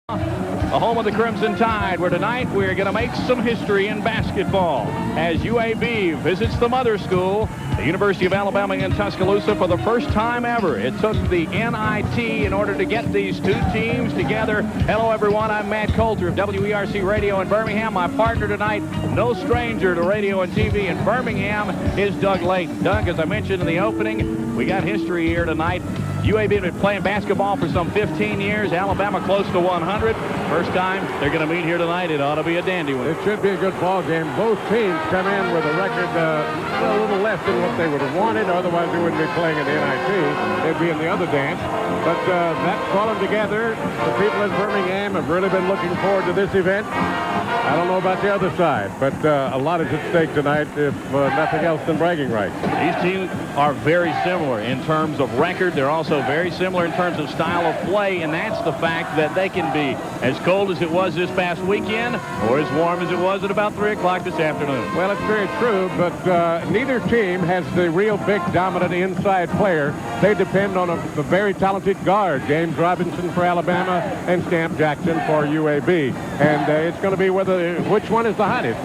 The home of the Crimson Tide, where tonight we're going to make some history in basketball as UAB visits the mother school, the University of Alabama in Tuscaloosa, for the first time ever. It took the NIT in order to get these two teams together. Hello, everyone. I'm Matt Coulter of WERC Radio in Birmingham. My partner tonight, no stranger to radio and TV in Birmingham, is Doug Layton. Doug, as I mentioned in the opening, we got history here tonight. UAB has been playing basketball for some 15 years. Alabama close to 100. First time they're going to meet here tonight. It ought to be a dandy one. It should be a good ball game. Both teams come in with a record a little less than what they would have wanted. Otherwise, they wouldn't be playing in the NIT. They'd be in the other dance. But that's brought them together. The people in Birmingham have really been looking forward to this event. I don't know about the other side, but a lot is at stake tonight, if nothing else than bragging rights. These teams are very similar in terms of record. They're also very similar in terms of style of play, and that's the fact that they can be as cold as it was this past weekend or as warm as it was at about 3 o'clock this afternoon. Well, it's very true, but neither team has the real big dominant inside player. They depend on a very talented guard, James Robinson for Alabama and Stanley Jackson for UAB. And it's going to be which one is the hottest,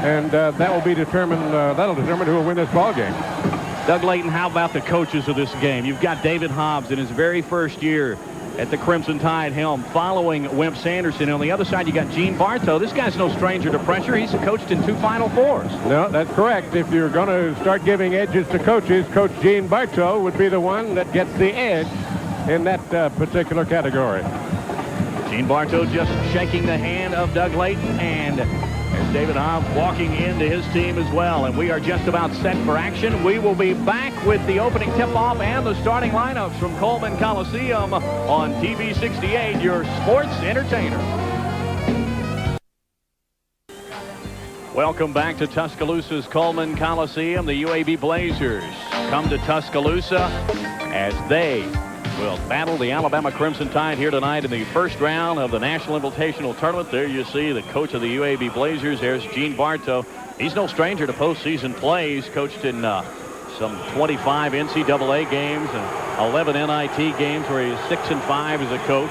and that will be determined. That'll determine who will win this ball game. Doug Layton, how about the coaches of this game? You've got David Hobbs in his very first year at the Crimson Tide helm, following Wimp Sanderson. On the other side, you got Gene Bartow. This guy's no stranger to pressure. He's coached in 2 Final Fours. No, that's correct. If you're going to start giving edges to coaches, Coach Gene Bartow would be the one that gets the edge in that particular category. Gene Bartow just shaking the hand of Doug Layton, and there's David Hobbs walking into his team as well. And we are just about set for action. We will be back with the opening tip-off and the starting lineups from Coleman Coliseum on TV 68, your sports entertainer. Welcome back to Tuscaloosa's Coleman Coliseum. The UAB Blazers come to Tuscaloosa as they will battle the Alabama Crimson Tide here tonight in the first round of the National Invitational Tournament. There you see the coach of the UAB Blazers. There's Gene Bartow. He's no stranger to postseason play. He's coached in some 25 NCAA games and 11 NIT games where he's 6-5 as a coach.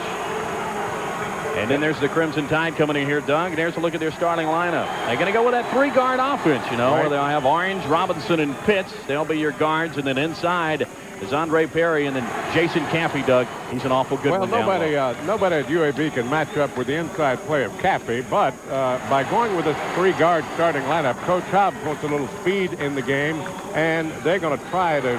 And then there's the Crimson Tide coming in here, Doug. And there's a look at their starting lineup. They're going to go with that 3-guard offense, you know, right, where they'll have Orange, Robinson, and Pitts. They'll be your guards. And then inside is Andre Perry, and then Jason Caffey, Doug. He's an awful good one. Well, nobody at UAB can match up with the inside play of Caffey, but by going with a 3-guard starting lineup, Coach Hobbs wants a little speed in the game, and they're going to try to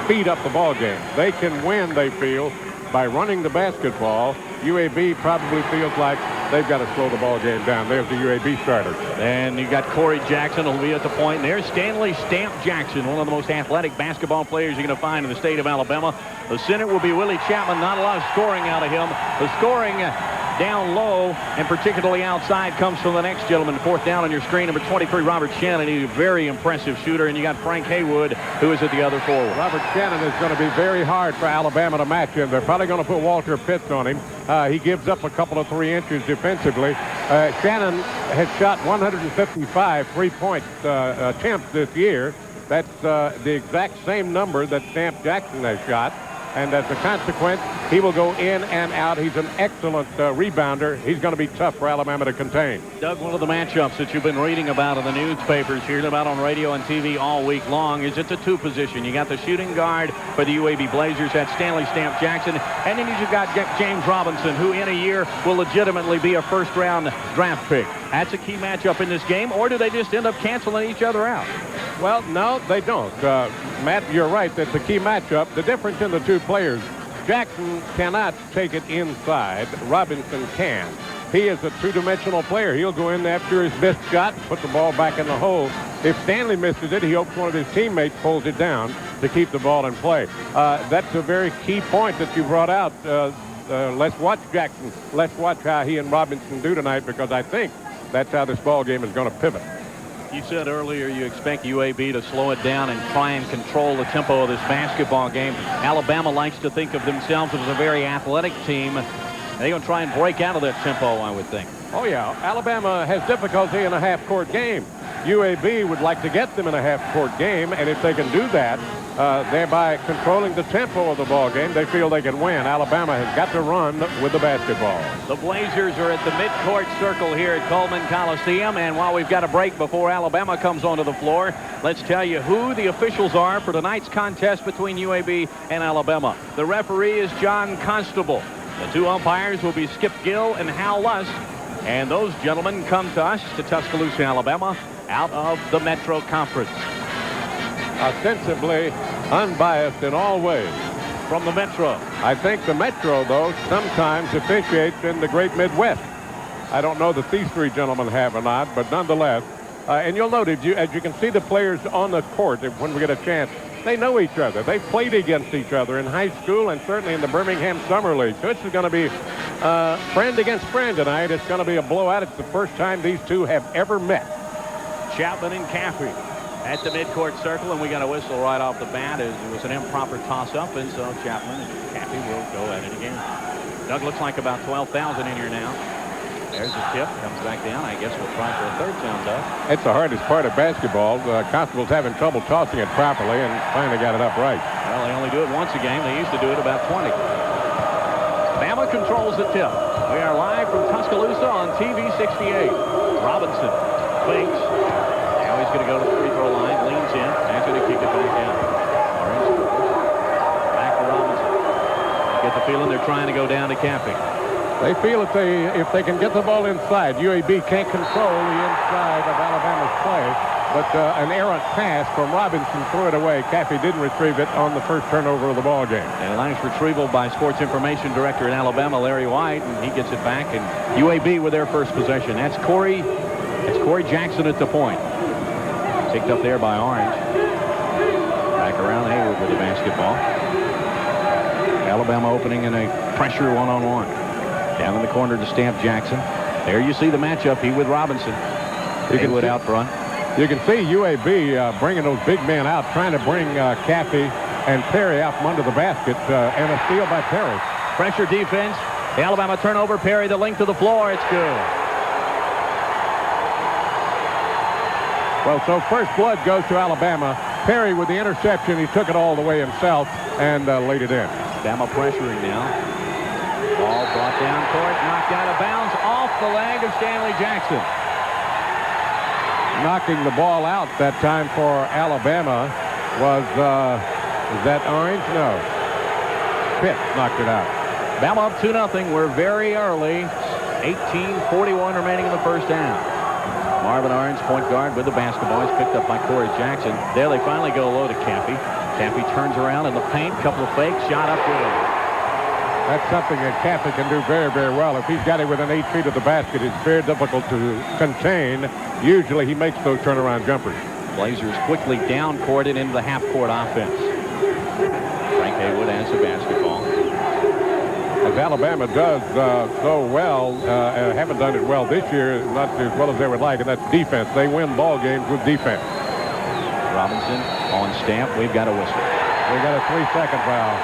speed up the ball game. They can win, they feel, by running the basketball. UAB probably feels like they've got to slow the ball game down. There's the UAB starters. And you got Corey Jackson who'll be at the point. And there's Stanley Stamp Jackson, one of the most athletic basketball players you're going to find in the state of Alabama. The center will be Willie Chapman. Not a lot of scoring out of him. The scoring down low and particularly outside comes from the next gentleman. 4th down on your screen, number 23, Robert Shannon. He's a very impressive shooter. And you got Frank Haywood, who is at the other forward. Robert Shannon is going to be very hard for Alabama to match him. They're probably going to put Walter Pitts on him. He gives up a couple of 3 inches defensively. Shannon has shot 155 3-point attempts this year. That's the exact same number that Stamp Jackson has shot. And as a consequence, he will go in and out. He's an excellent rebounder. He's going to be tough for Alabama to contain. Doug, one of the matchups that you've been reading about in the newspapers, hearing about on radio and TV all week long, is it's a 2 position. You got the shooting guard for the UAB Blazers. That's Stanley Stamp Jackson. And then you've got James Robinson, who in a year will legitimately be a first-round draft pick. That's a key matchup in this game, or do they just end up canceling each other out? Well, no, they don't. Matt, you're right. That's a key matchup. The difference in the 2 players, Jackson cannot take it inside. Robinson can. He is a 2-dimensional player. He'll go in after his missed shot, put the ball back in the hole. If Stanley misses it, he hopes one of his teammates pulls it down to keep the ball in play. That's a very key point that you brought out. Let's watch Jackson. Let's watch how he and Robinson do tonight, because I think that's how this ball game is going to pivot. You said earlier you expect UAB to slow it down and try and control the tempo of this basketball game. Alabama likes to think of themselves as a very athletic team. They're going to try and break out of that tempo, I would think. Oh, yeah. Alabama has difficulty in a half-court game. UAB would like to get them in a half-court game, and if they can do that, thereby controlling the tempo of the ball game, they feel they can win. Alabama has got to run with the basketball. The Blazers are at the midcourt circle here at Coleman Coliseum, and while we've got a break before Alabama comes onto the floor, let's tell you who the officials are for tonight's contest between UAB and Alabama. The referee is John Constable. The two umpires will be Skip Gill and Hal Lust, and those gentlemen come to us to Tuscaloosa, Alabama, out of the Metro Conference. Ostensibly unbiased in all ways. From the Metro. I think the Metro, though, sometimes officiates in the great Midwest. I don't know that these three gentlemen have or not, but nonetheless, and you'll note, as you can see the players on the court, when we get a chance, they know each other. They've played against each other in high school and certainly in the Birmingham Summer League. So this is going to be friend against friend tonight. It's going to be a blowout. It's the first time these two have ever met. Chapman and Caffrey at the midcourt circle, and we got a whistle right off the bat as it was an improper toss-up, and so Chapman and Caffrey will go at it again. Doug, looks like about 12,000 in here now. There's the tip, comes back down. I guess we'll try for a third down, Doug. It's the hardest part of basketball. Constable's having trouble tossing it properly and finally got it up right. Well, they only do it once a game. They used to do it about 20. Bama controls the tip. We are live from Tuscaloosa on TV 68. Robinson fakes. Now he's going to go to the free throw line, leans in. That's going to kick it back out. Orange. Back to Robinson. Get the feeling they're trying to go down to Caffrey. They feel if they can get the ball inside, UAB can't control the inside of Alabama's play. But an errant pass from Robinson threw it away. Caffey didn't retrieve it on the first turnover of the ball game. And a nice retrieval by Sports Information Director in Alabama, Larry White, and he gets it back. And UAB with their first possession. That's Corey Jackson at the point. Picked up there by Orange. Back around Hayward with the basketball. Alabama opening in a pressure one-on-one. Down in the corner to Stamp Jackson. There you see the matchup. He with Robinson. Haywood out front. You can see UAB bringing those big men out, trying to bring Caffey and Perry out from under the basket, and a steal by Perry. Pressure defense. The Alabama turnover. Perry the length of the floor. It's good. Well, so first blood goes to Alabama. Perry with the interception. He took it all the way himself and laid it in. Bama pressuring now. Ball brought down court, knocked out of bounds off the leg of Stanley Jackson. Knocking the ball out that time for Alabama was that Orange? No. Pitt knocked it out. Bama up 2-0. We're very early. 18:41 remaining in the first half. Marvin Orange, point guard with the basketball. He's picked up by Corey Jackson. There they finally go low to Caffey. Caffey turns around in the paint. Couple of fakes. Shot up good. That's something that Caffey can do very, very well. If he's got it within 8 feet of the basket, it's very difficult to contain. Usually he makes those turnaround jumpers. Blazers quickly down-courted into the half-court offense. Frank Haywood has the basketball. As Alabama does so well, haven't done it well this year, not as well as they would like, and that's defense. They win ball games with defense. Robinson on Stamp. We've got a whistle. We got a 3-second foul.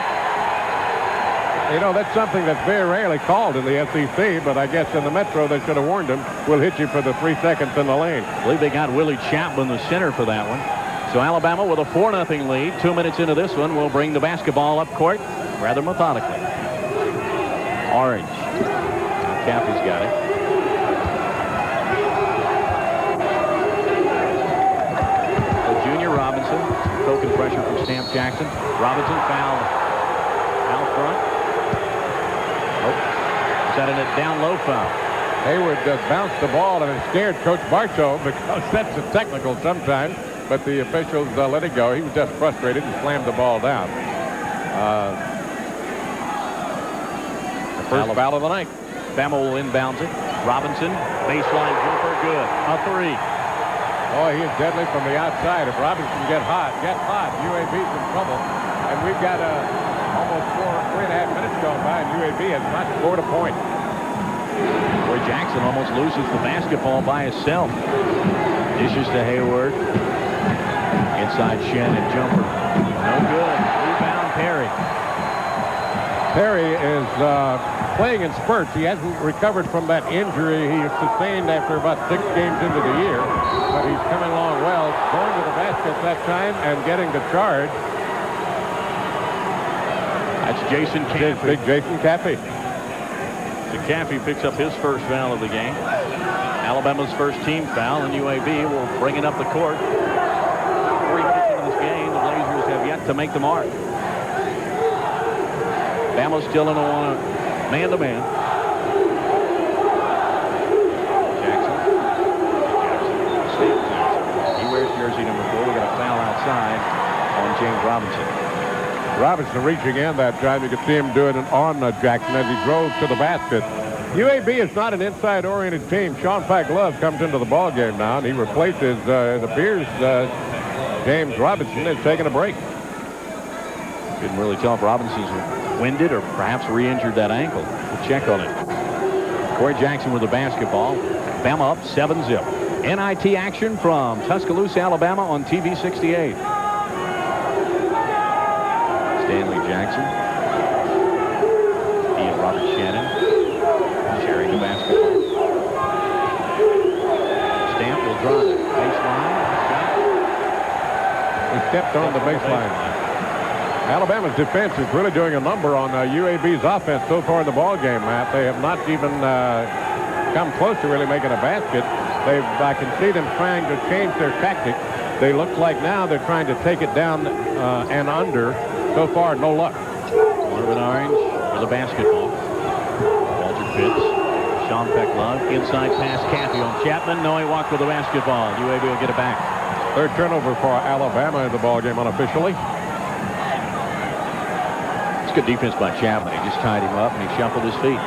You know, that's something that's very rarely called in the SEC, but I guess in the Metro they should have warned him. We'll hit you for the 3 seconds in the lane. I believe they got Willie Chapman, the center, for that one. So Alabama with a 4-0 lead. 2 minutes into this one will bring the basketball up court rather methodically. Orange. Now Caffey's got it. So junior Robinson. Token pressure from Stamp Jackson. Robinson fouled out front. Set in a down low foul. Hayward bounced the ball and it scared Coach Bartow because that's a technical sometimes, but the officials let it go. He was just frustrated and slammed the ball down. The first foul of the night. Bama will inbounds it. Robinson, baseline jumper, good. A 3. Oh, he is deadly from the outside. If Robinson gets hot, UAB's in trouble. And we've got almost 3.5 minutes going by, and UAB has not scored a point. Corey Jackson almost loses the basketball by himself. Dishes to Hayward. Inside Shannon, jumper. No good. Rebound Perry. Perry is playing in spurts. He hasn't recovered from that injury he sustained after about 6 games into the year. But he's coming along well, going to the basket that time and getting the charge. That's Jason Caffey. Big Jason Caffey. So Caffey picks up his first foul of the game. Alabama's first team foul, and UAB will bring it up the court. 3 minutes into this game, the Blazers have yet to make the mark. Bama's still in a man-to-man. Jackson. He wears jersey number 4. We got a foul outside on James Robinson. Robinson reaching in that time. You could see him doing it on Jackson as he drove to the basket. UAB is not an inside-oriented team. Sean Pack-Love comes into the ball game now, and he replaces, it appears, James Robinson is taking a break. Couldn't really tell if Robinson's winded or perhaps re-injured that ankle. We'll check on it. Corey Jackson with the basketball. Bama up 7-zip. NIT action from Tuscaloosa, Alabama on TV 68. Stanley Jackson. He and Robert Shannon sharing the basketball. Stamp will drive. Baseline. He stepped on the baseline. Alabama's defense is really doing a number on UAB's offense so far in the ball game, Matt. They have not even come close to really making a basket. I can see them trying to change their tactics. They look like now they're trying to take it down and under. So far, no luck. Marvin Orange with the basketball. Walter Pitts. Sean Peck-Love. Inside pass. Caffey on Chapman. No, he walked with the basketball. UAB will get it back. Third turnover for Alabama in the ball game unofficially. It's good defense by Chapman. He just tied him up and he shuffled his feet.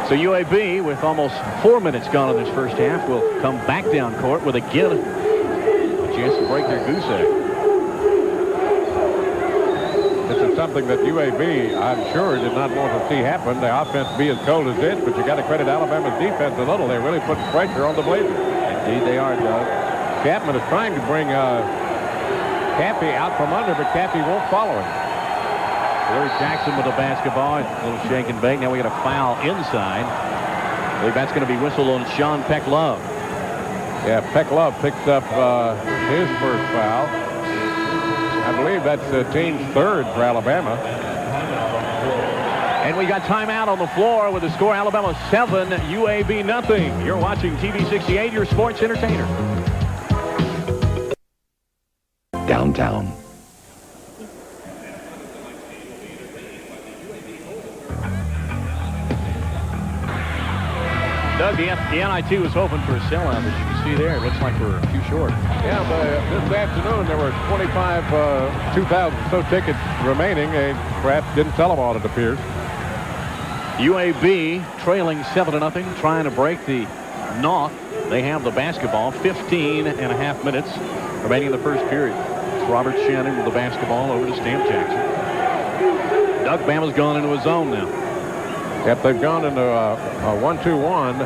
So UAB, with almost 4 minutes gone in this first half, will come back down court with a chance to break their goose egg. This is something that UAB, I'm sure, did not want to see happen. The offense be as cold as this, but you got to credit Alabama's defense a little. They're really putting pressure on the Blazers. Indeed, they are, Doug. Chapman is trying to bring Caffey out from under, but Caffey won't follow him. Corey Jackson with the basketball. A little shake and bake. Now we got a foul inside. I believe that's going to be whistled on Sean Peck-Love. Yeah, Peck-Love picks up his first foul. I believe that's the team's third for Alabama. And we got timeout on the floor with the score Alabama 7, UAB nothing. You're watching TV 68, your sports entertainer. Downtown. Doug, the NIT was hoping for a sellout, as you can see there. It looks like we're a few short. Yeah, but this afternoon there were 2,000 so tickets remaining. Perhaps didn't sell them all, it appears. UAB trailing 7-0, trying to break the knock. They have the basketball. 15.5 minutes remaining in the first period. It's Robert Shannon with the basketball over to Stamp Jackson. Doug, Bama's gone into a zone now. Yep, they've gone into a 1-2-1.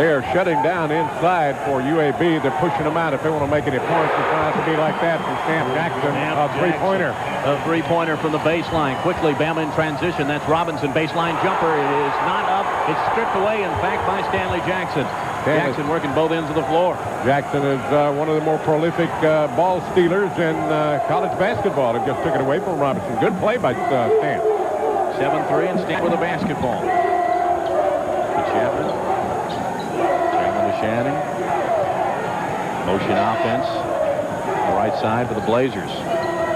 They are shutting down inside for UAB. They're pushing them out if they want to make any points. It's going to have to be like that from Stamp Jackson. A three-pointer. A three-pointer from the baseline. Quickly, Bama in transition. That's Robinson. Baseline jumper. It is not up. It's stripped away, in fact, by Stanley Jackson. Jackson working both ends of the floor. Jackson is one of the more prolific ball stealers in college basketball. They just took it away from Robinson. Good play by Stamp. 7-3 and Stamp with a basketball. To Chapman. Chapman to Shannon. Motion offense. On the right side for the Blazers.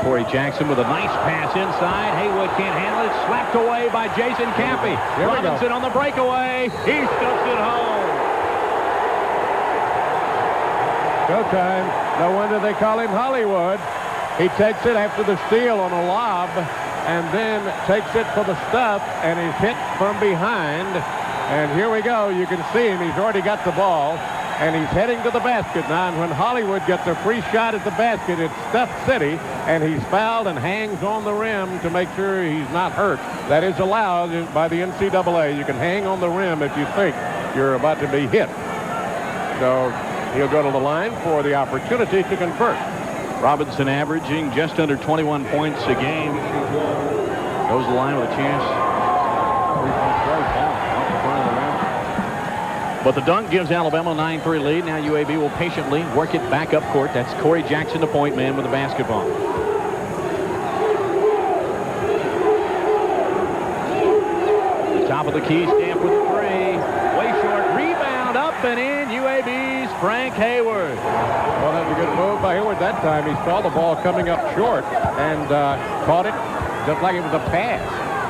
Corey Jackson with a nice pass inside. Haywood can't handle it. Slapped away by Jason Caffey. Robinson on the breakaway. He stuffs it home. Showtime. No wonder they call him Hollywood. He takes it after the steal on a lob and then takes it for the stuff, and he's hit from behind. And here we go. You can see him. He's already got the ball, and he's heading to the basket now. And when Hollywood gets a free shot at the basket, it's Stuff City, and he's fouled and hangs on the rim to make sure he's not hurt. That is allowed by the NCAA. You can hang on the rim if you think you're about to be hit. So he'll go to the line for the opportunity to convert. Robinson averaging just under 21 points a game. Goes to the line with a chance. 3-point play ball. But the dunk gives Alabama a 9-3 lead. Now UAB will patiently work it back up court. That's Corey Jackson, the point man, with the basketball. The top of the key, Stamp with the three. Way short. Rebound up and in. UAB's Frank Hayward. Well, that's a good move by Hayward that time. He saw the ball coming up short and caught it just like it was a pass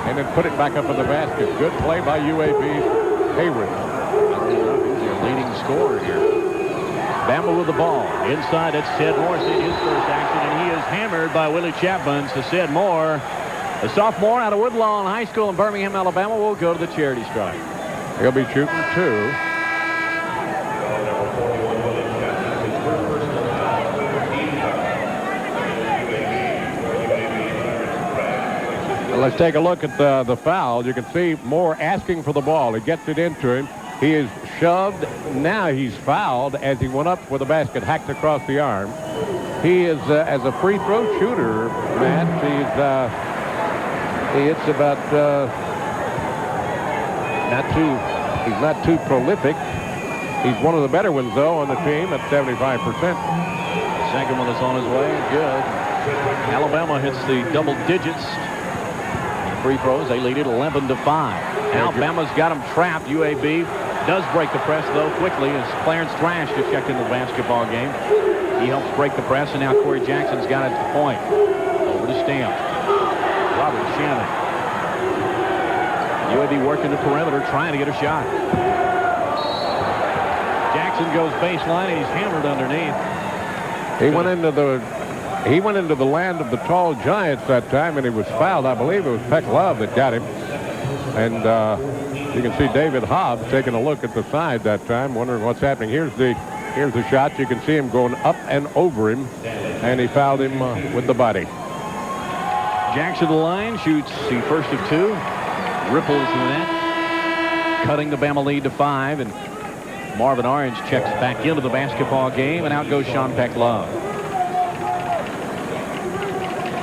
and then put it back up in the basket. Good play by UAB's Hayward. Their leading scorer here. Bama with the ball. Inside, that's Sid Moore in his first action, and he is hammered by Willie Chapman. So Sid Moore, a sophomore out of Woodlawn High School in Birmingham, Alabama, will go to the charity stripe. He'll be shooting 2. Let's take a look at the foul. You can see Moore asking for the ball. He gets it into him. He is shoved. Now he's fouled as he went up for the basket, hacked across the arm. He is, as a free throw shooter, Matt, he hits about he's not too prolific. He's one of the better ones, though, on the team at 75%. Second one is on his way. Good. Alabama hits the double digits. Free throws, they lead it 11-5. Alabama's got them trapped. UAB does break the press, though, quickly as Clarence Thrash just checked into the basketball game. He helps break the press, and now Corey Jackson's got it at the point. Over to Stamp. Robert Shannon. UAB working the perimeter, trying to get a shot. Jackson goes baseline, and he's hammered underneath. He went into the land of the tall giants that time, and he was fouled. I believe it was Peck Love that got him. And you can see David Hobbs taking a look at the side that time, wondering what's happening. Here's the shot. You can see him going up and over him, and he fouled him with the body. Jackson the line, shoots the first of 2. Ripples in the net, cutting the Bama lead to 5, and Marvin Orange checks back into the basketball game, and out goes Sean Peck Love.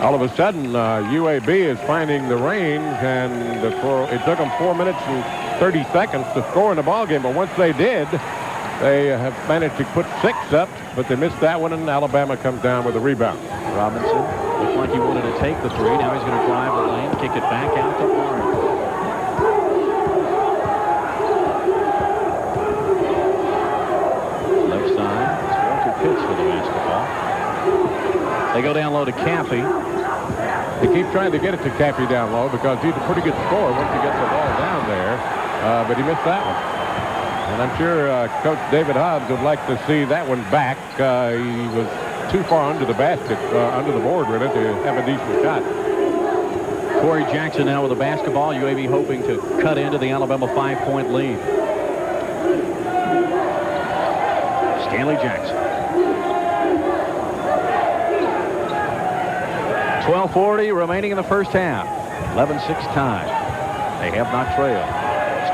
All of a sudden, UAB is finding the range, and it took them 4 minutes and 30 seconds to score in the ball game. But once they did, they have managed to put 6 up, but they missed that one, and Alabama comes down with a rebound. Robinson looked like he wanted to take the 3. Now he's going to drive the lane, kick it back out to Orange. Left side, it's Walker Pitts for the basketball. They go down low to Caffey. They keep trying to get it to Caffey down low because he's a pretty good scorer once he gets the ball down there, but he missed that one. And I'm sure Coach David Hobbs would like to see that one back. He was too far under the basket, under the board, really, to have a decent shot. Corey Jackson now with the basketball. UAB hoping to cut into the Alabama 5-point lead. Stanley Jackson. 12:40 remaining in the first half. 11-6 tie. They have not trailed.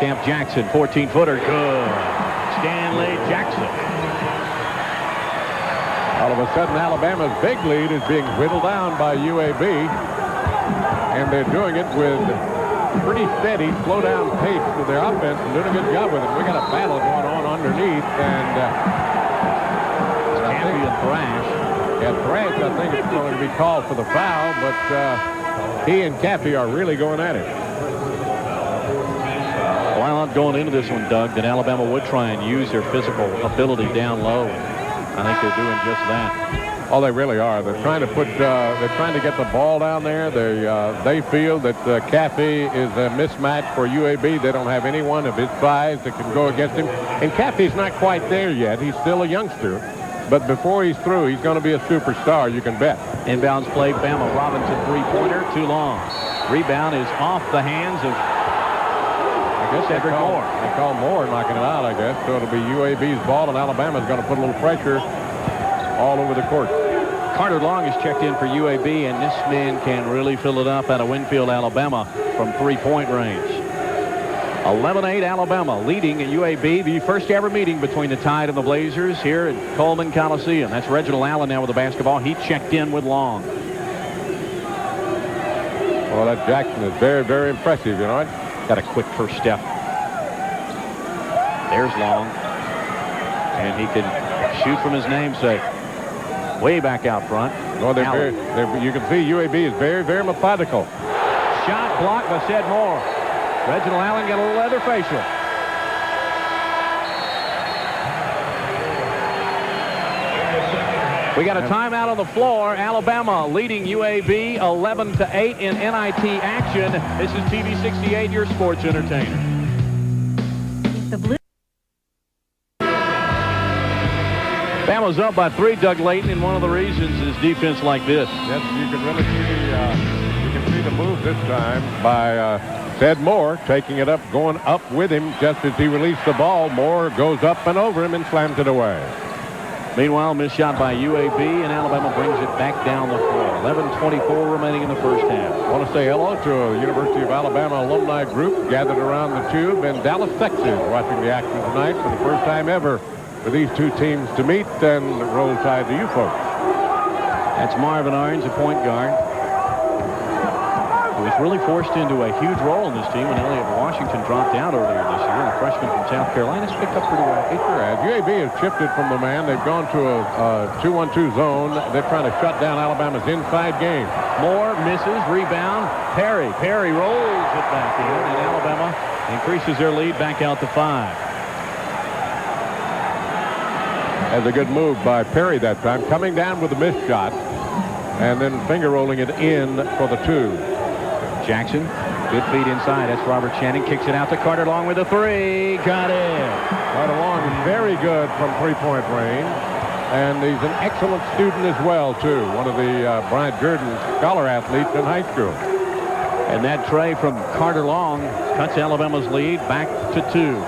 Stamp Jackson, 14-footer. Good. Stanley Jackson. All of a sudden, Alabama's big lead is being whittled down by UAB. And they're doing it with pretty steady, slow-down pace with their offense and doing a good job with it. We got a battle going on underneath. And Caffey and Thrash. Yeah, Thrash, I think it's going to be called for the foul, but he and Caffey are really going at it. Well, I thought going into this one, Doug, that Alabama would try and use their physical ability down low. I think they're doing just that. Oh, they really are. They're trying to they're trying to get the ball down there. They feel that Caffey is a mismatch for UAB. They don't have anyone of his size that can go against him. And Caffey's not quite there yet. He's still a youngster. But before he's through, he's going to be a superstar, you can bet. Inbounds play, Bama. Robinson three-pointer, too long. Rebound is off the hands of, I guess, Cedric Moore. They call Moore knocking it out, I guess. So it'll be UAB's ball, and Alabama's going to put a little pressure all over the court. Carter Long is checked in for UAB, and this man can really fill it up out of Winfield, Alabama from three-point range. 11-8 Alabama leading at UAB, the first ever meeting between the Tide and the Blazers here at Coleman Coliseum. That's Reginald Allen now with the basketball. He checked in with Long. Well, that Jackson is very, very impressive, you know. Got a quick first step. There's Long. And he can shoot from his namesake. Way back out front. Well, you can see UAB is very, very methodical. Shot blocked by Sed Moore. Reginald Allen got a little leather facial. We got a timeout on the floor. Alabama leading UAB 11-8 in NIT action. This is TV 68, your sports entertainer. The blue. Bama's up by 3, Doug Layton, and one of the reasons is defense like this. Yes, you can really see the move this time by Sed Moore, taking it up, going up with him just as he released the ball. Moore goes up and over him and slams it away. Meanwhile, missed shot by UAB, and Alabama brings it back down the floor. 11:24 remaining in the first half. I want to say hello to a University of Alabama alumni group gathered around the tube in Dallas, Texas, watching the action tonight for the first time ever for these two teams to meet, and roll tide to you folks. That's Marvin Orange, a point guard, who was really forced into a huge role in this team when Elliott Washington dropped out earlier this year. The freshman from South Carolina has picked up pretty well. Sure has. UAB has shifted from the man. They've gone to a 2-1-2 zone. They're trying to shut down Alabama's inside game. Moore misses, rebound. Perry rolls it back in, and Alabama increases their lead back out to 5. That's a good move by Perry that time, coming down with a missed shot and then finger rolling it in for the 2. Jackson, good feed inside. That's Robert Shannon. Kicks it out to Carter Long with a 3. Got it. Carter Long is very good from three-point range, and he's an excellent student as well, too. One of the Bryant Gurdon scholar athletes in high school. And that tray from Carter Long cuts Alabama's lead back to 2.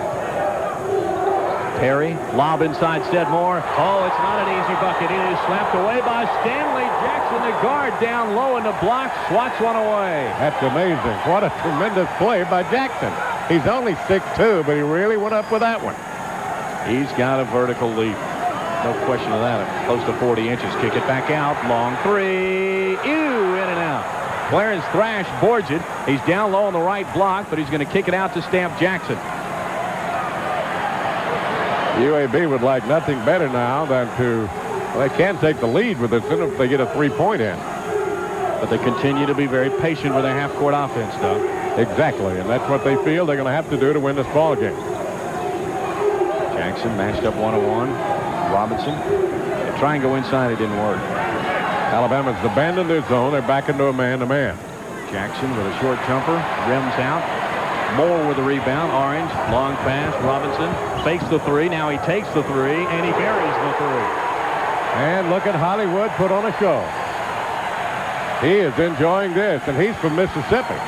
Perry, lob inside Sed Moore. Oh, it's not an easy bucket. It is slapped away by Stanley Jackson. The guard down low in the block, swats one away. That's amazing. What a tremendous play by Jackson. He's only 6'2", but he really went up with that one. He's got a vertical leap. No question of that. Close to 40 inches. Kick it back out. Long 3. Ew, in and out. Clarence Thrash boards it. He's down low on the right block, but he's going to kick it out to Stamp Jackson. UAB would like nothing better now than to, well, they can take the lead with this if they get a 3-point in. But they continue to be very patient with their half-court offense, though. Exactly, and that's what they feel they're going to have to do to win this ball game. Jackson matched up 1-on-1. Robinson. They try and go inside. It didn't work. Alabama's abandoned their zone. They're back into a man-to-man. Jackson with a short jumper. Rims out. Moore with the rebound. Orange. Long pass. Robinson fakes the 3. Now he takes the 3, and he buries the 3. And look at Hollywood put on a show. He is enjoying this, and he's from Mississippi.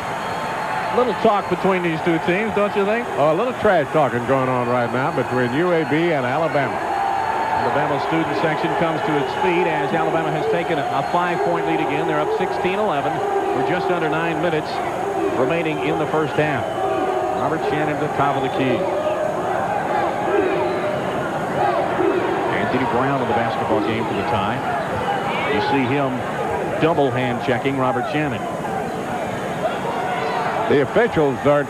Little talk between these two teams, don't you think? Oh, a little trash talking going on right now between UAB and Alabama. Alabama student section comes to its feet as Alabama has taken a 5-point lead again. They're up 16-11. We're just under 9 minutes remaining in the first half. Robert Shannon at the top of the key. Anthony Brown in the basketball game for the tie. You see him double hand checking Robert Shannon. The officials aren't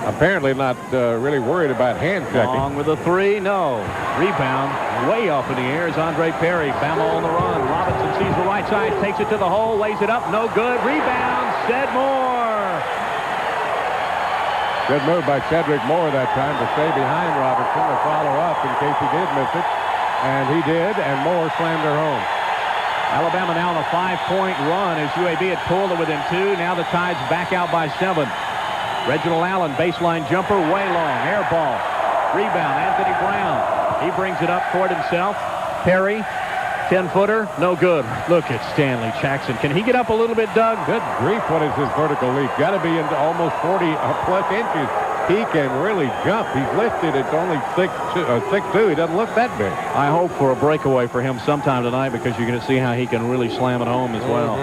apparently not really worried about hand checking. Long with a 3. No. Rebound way up in the air is Andre Perry. Bama on the run. Robinson sees the right side, takes it to the hole, lays it up. No good. Rebound. Sed Moore. Good move by Cedric Moore that time to stay behind Robertson to follow up in case he did miss it. And he did, and Moore slammed her home. Alabama now on a 5-point run as UAB had pulled it within 2. Now the Tide's back out by 7. Reginald Allen, baseline jumper, way long. Air ball. Rebound, Anthony Brown. He brings it up toward himself. Perry, 10-footer, no good. Look at Stanley Jackson. Can he get up a little bit, Doug? Good grief, what is his vertical leap? Got to be into almost 40-plus inches. He can really jump. He's lifted. It's only 6'2". He doesn't look that big. I hope for a breakaway for him sometime tonight because you're going to see how he can really slam it home as well.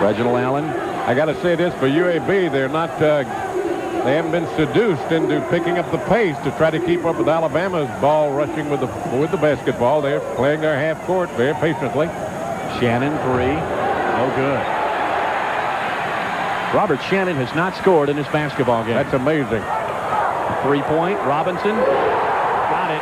Reginald Allen. I got to say this for UAB. They're not... They haven't been seduced into picking up the pace to try to keep up with Alabama's ball rushing with the basketball. They're playing their half court very patiently. Shannon 3, no good. Robert Shannon has not scored in this basketball game. That's amazing. 3-point. Robinson got it.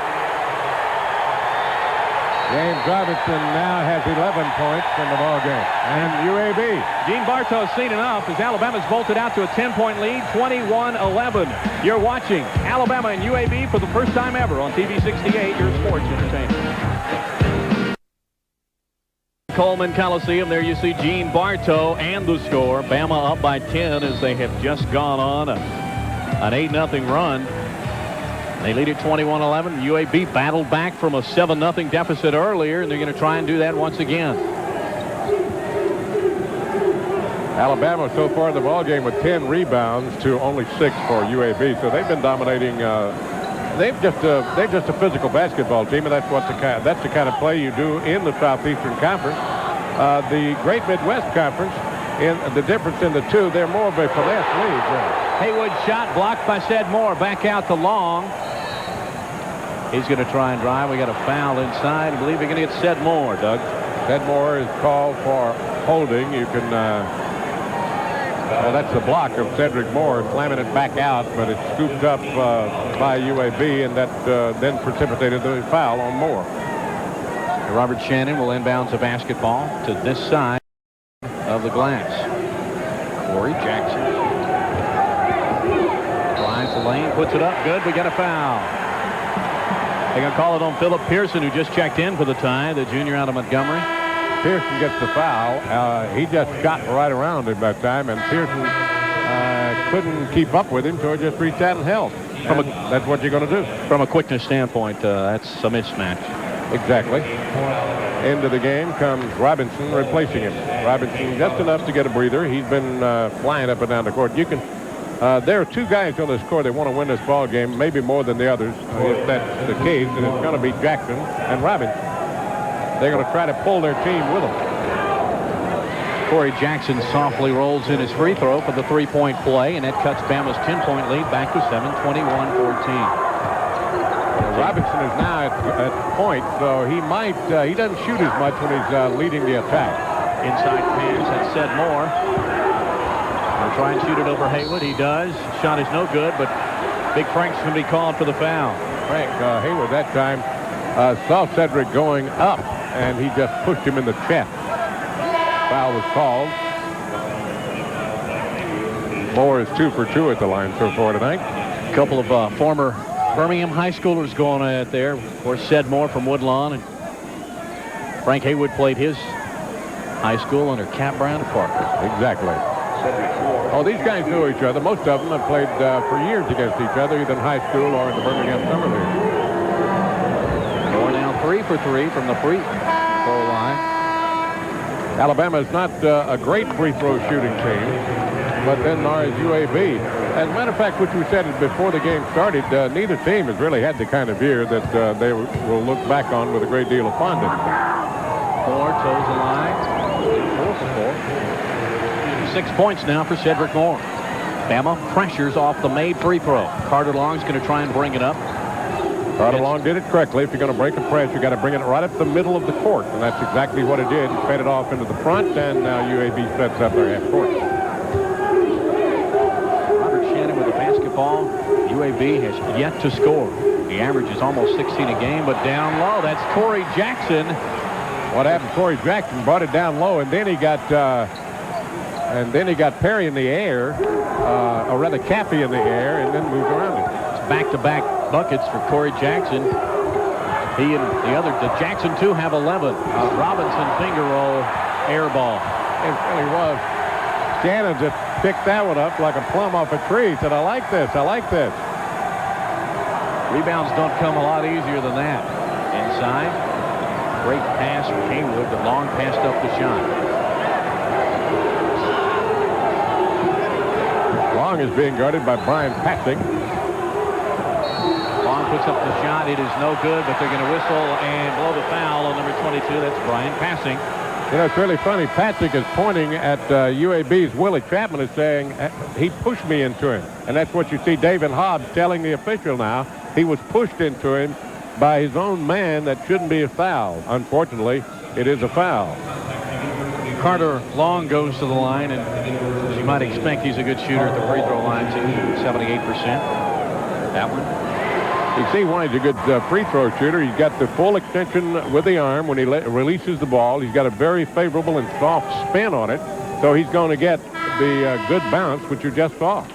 James Robinson now has 11 points in the ball game. And UAB. Gene Bartow's seen enough as Alabama's bolted out to a 10-point lead, 21-11. You're watching Alabama and UAB for the first time ever on TV 68, your sports entertainment. Coleman Coliseum. There you see Gene Bartow and the score. Bama up by 10 as they have just gone on an 8-0 run. They lead at 21-11. UAB battled back from a 7-0 deficit earlier, and they're going to try and do that once again. Alabama so far in the ball game with 10 rebounds to only 6 for UAB. So they've been dominating. They're just a physical basketball team, and that's the kind of play you do in the Southeastern Conference. The Great Midwest Conference, in the difference in the two, they're more of a finesse league. Haywood shot blocked by Sedmore. Back out to Long. He's going to try and drive. We got a foul inside. I believe we're going to get Sedmore, Doug. Sedmore is called for holding. You can. That's the block of Cedric Moore, slamming it back out, but it's scooped up by UAB, and that then precipitated the foul on Moore. Robert Shannon will inbounds the basketball to this side of the glass. Corey Jackson drives the lane, puts it up, good. We got a foul. They're going to call it on Philip Pearson, who just checked in for the tie, the junior out of Montgomery. Pearson gets the foul. He just shot right around him that time, and Pearson couldn't keep up with him, so he just reached out and held. That's what you're going to do. From a quickness standpoint, that's a mismatch. Exactly. Into the game comes Robinson replacing him. Robinson just enough to get a breather. He's been flying up and down the court. You can. There are two guys on this court that want to win this ball game, maybe more than the others. If that's the case, and it's going to be Jackson and Robinson. They're going to try to pull their team with them. Corey Jackson softly rolls in his free throw for the three-point play, and that cuts Bama's 10-point lead back to 7, 21-14. Robinson is now at point, so he might. He doesn't shoot as much when he's leading the attack. Inside pass, that's Sedmore. They'll try and shoot it over Haywood. He does. Shot is no good, but Big Frank's going to be called for the foul. Frank Haywood that time saw Cedric going up, and he just pushed him in the chest. Foul was called. Moore is 2 for 2 at the line so far tonight. A couple of former Birmingham high schoolers going at it there. Of course, Sedmore from Woodlawn, and Frank Haywood played his high school under Cap Brown at Parker. Exactly. Oh, these guys know each other. Most of them have played for years against each other, either in high school or in the Birmingham Summer League. Moore now 3 for 3 from the free throw line. Alabama is not a great free throw shooting team, but then nor is UAB. As a matter of fact, what we said before the game started, neither team has really had the kind of year that they will look back on with a great deal of fondness. Moore toes the line. 4 for 4. 6 points now for Cedric Moore. Bama pressures off the made free throw. Carter Long's going to try and bring it up. Carter Long did it correctly. If you're going to break a press, you got to bring it right up the middle of the court, and that's exactly what it did. He fed it off into the front, and now UAB sets up their half court. Ball. UAB has yet to score. The average is almost 16 a game, but down low. That's Corey Jackson. What happened? Corey Jackson brought it down low, and then he got Perry in the air, or rather Cappy in the air, and then moved around him. It's back-to-back buckets for Corey Jackson. He and the Jackson too have 11. Robinson finger roll, air ball. It really was. Shannon just picked that one up like a plum off a tree. He said, I like this. I like this. Rebounds don't come a lot easier than that. Inside. Great pass from Haywood, but Long passed up the shot. Long is being guarded by Brian Patrick. Long puts up the shot. It is no good, but they're going to whistle and blow the foul on number 22. That's Brian Passing. You know, it's really funny. Patrick is pointing at UAB's Willie Chapman and saying he pushed me into him. And that's what you see David Hobbs telling the official now. He was pushed into him by his own man. That shouldn't be a foul. Unfortunately, it is a foul. Carter Long goes to the line and You might expect he's a good shooter at the free throw line, too. 78%. That one. You see why he's a good free throw shooter. He's got the full extension with the arm when he releases the ball. He's got a very favorable and soft spin on it. So he's going to get the good bounce, which you just saw.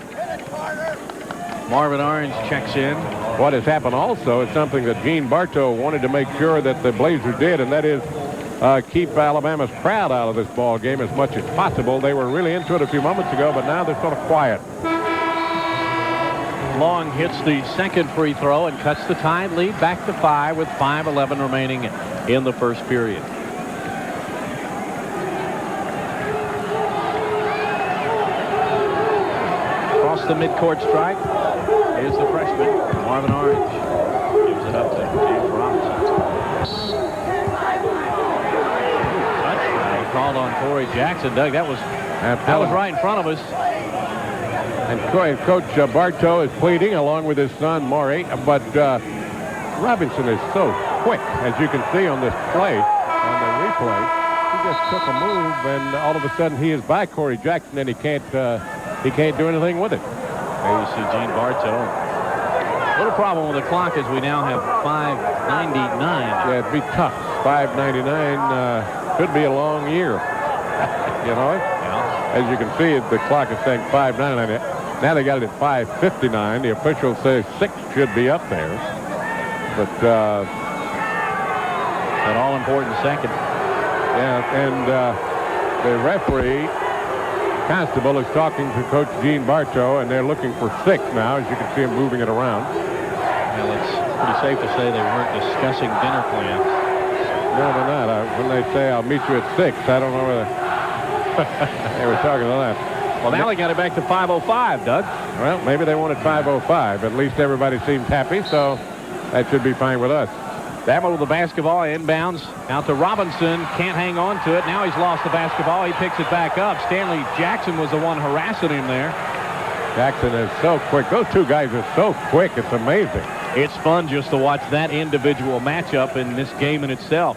Marvin Orange checks in. What has happened also is something that Gene Bartow wanted to make sure that the Blazers did, and that is keep Alabama's crowd out of this ball game as much as possible. They were really into it a few moments ago, but now they're sort of quiet. Long hits the second free throw and cuts the Tide lead back to 5 with 5:11 remaining in the first period. Across the midcourt stripe is the freshman, Marvin Orange. Gives it up to James Robinson. Touchdown called on Corey Jackson. Doug, that was right in front of us. And Coach Bartow is pleading along with his son Maury, but Robinson is so quick, as you can see on this play, on the replay. He just took a move, and all of a sudden he is by Corey Jackson, and he can't do anything with it. There you see Gene Bartow. Little problem with the clock is we now have 5:99. Yeah, it'd be tough. 5:99 could be a long year. You know it? Yeah. As you can see, the clock is saying 5:99. Now they got it at 5:59. The officials say 6 should be up there. But an all-important second. Yeah, and the referee, Constable, is talking to Coach Gene Bartow, and they're looking for 6 now, as you can see him moving it around. Well, it's pretty safe to say they weren't discussing dinner plans. No, they're not. When they say, I'll meet you at 6, I don't know whether they were talking to that. Well, now they got it back to 5:05, Doug. Well, maybe they wanted 5:05. At least everybody seems happy, so that should be fine with us. Battle with the basketball inbounds out to Robinson. Can't hang on to it. Now he's lost the basketball. He picks it back up. Stanley Jackson was the one harassing him there. Jackson is so quick. Those two guys are so quick. It's amazing. It's fun just to watch that individual matchup in this game in itself.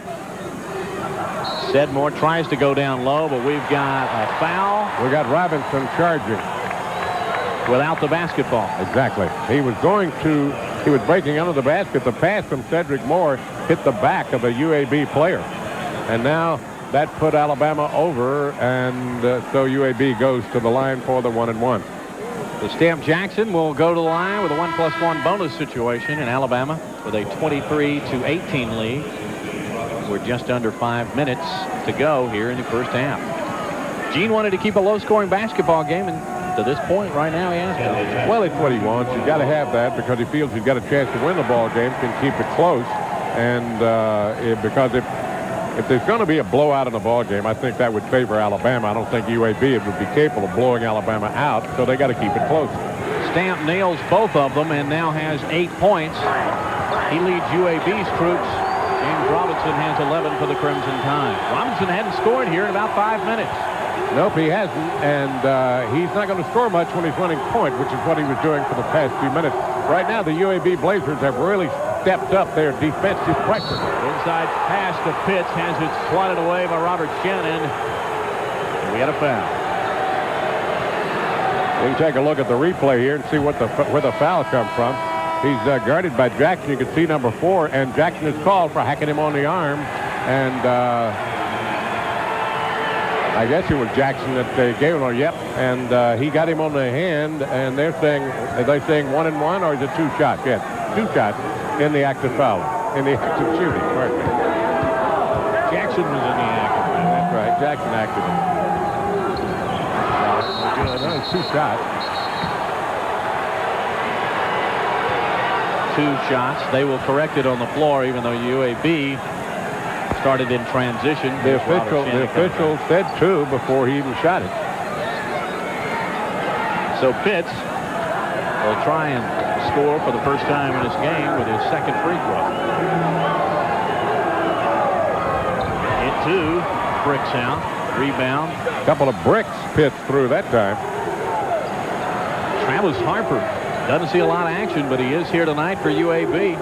Sedmore tries to go down low, but we've got a foul. We got Robinson charging. Without the basketball. Exactly. He was breaking under the basket. The pass from Cedric Moore hit the back of a UAB player. And now that put Alabama over, and so UAB goes to the line for the 1-and-1. The Stamp Jackson will go to the line with a 1+1 bonus situation, in Alabama with a 23-18 lead. We're just under 5 minutes to go here in the first half. Gene wanted to keep a low-scoring basketball game, and to this point right now he has to. Well, it's what he wants. He's got to have that because he feels he's got a chance to win the ball game, can keep it close, and because if there's going to be a blowout in the ball game, I think that would favor Alabama. I don't think UAB would be capable of blowing Alabama out, so they got to keep it close. Stamp nails both of them and now has 8 points. He leads UAB's troops. James Robinson has 11 for the Crimson Tide. Robinson hadn't scored here in about 5 minutes. Nope, he hasn't, and he's not going to score much when he's running point, which is what he was doing for the past few minutes. Right now, the UAB Blazers have really stepped up their defensive pressure. Inside pass to Pitts, has it swatted away by Robert Shannon. We had a foul. We can take a look at the replay here and see where the foul come from. He's guarded by Jackson. You can see number 4, and Jackson is called for hacking him on the arm, and I guess it was Jackson that they gave him on. Yep, and he got him on the hand, and are they saying 1-and-1 or is it 2 shots? Yes, 2 shots in the act of fouling, in the act of shooting. Right. Jackson was in the act of fouling. That's right, Jackson acted. That was 2 shots. 2 shots. They will correct it on the floor, even though UAB started in transition. The official said 2 before he even shot it. So Pitts will try and score for the first time in this game with his second free throw. It too bricks out. Rebound. A couple of bricks Pitts threw that time. Travis Harper doesn't see a lot of action, but he is here tonight for UAB.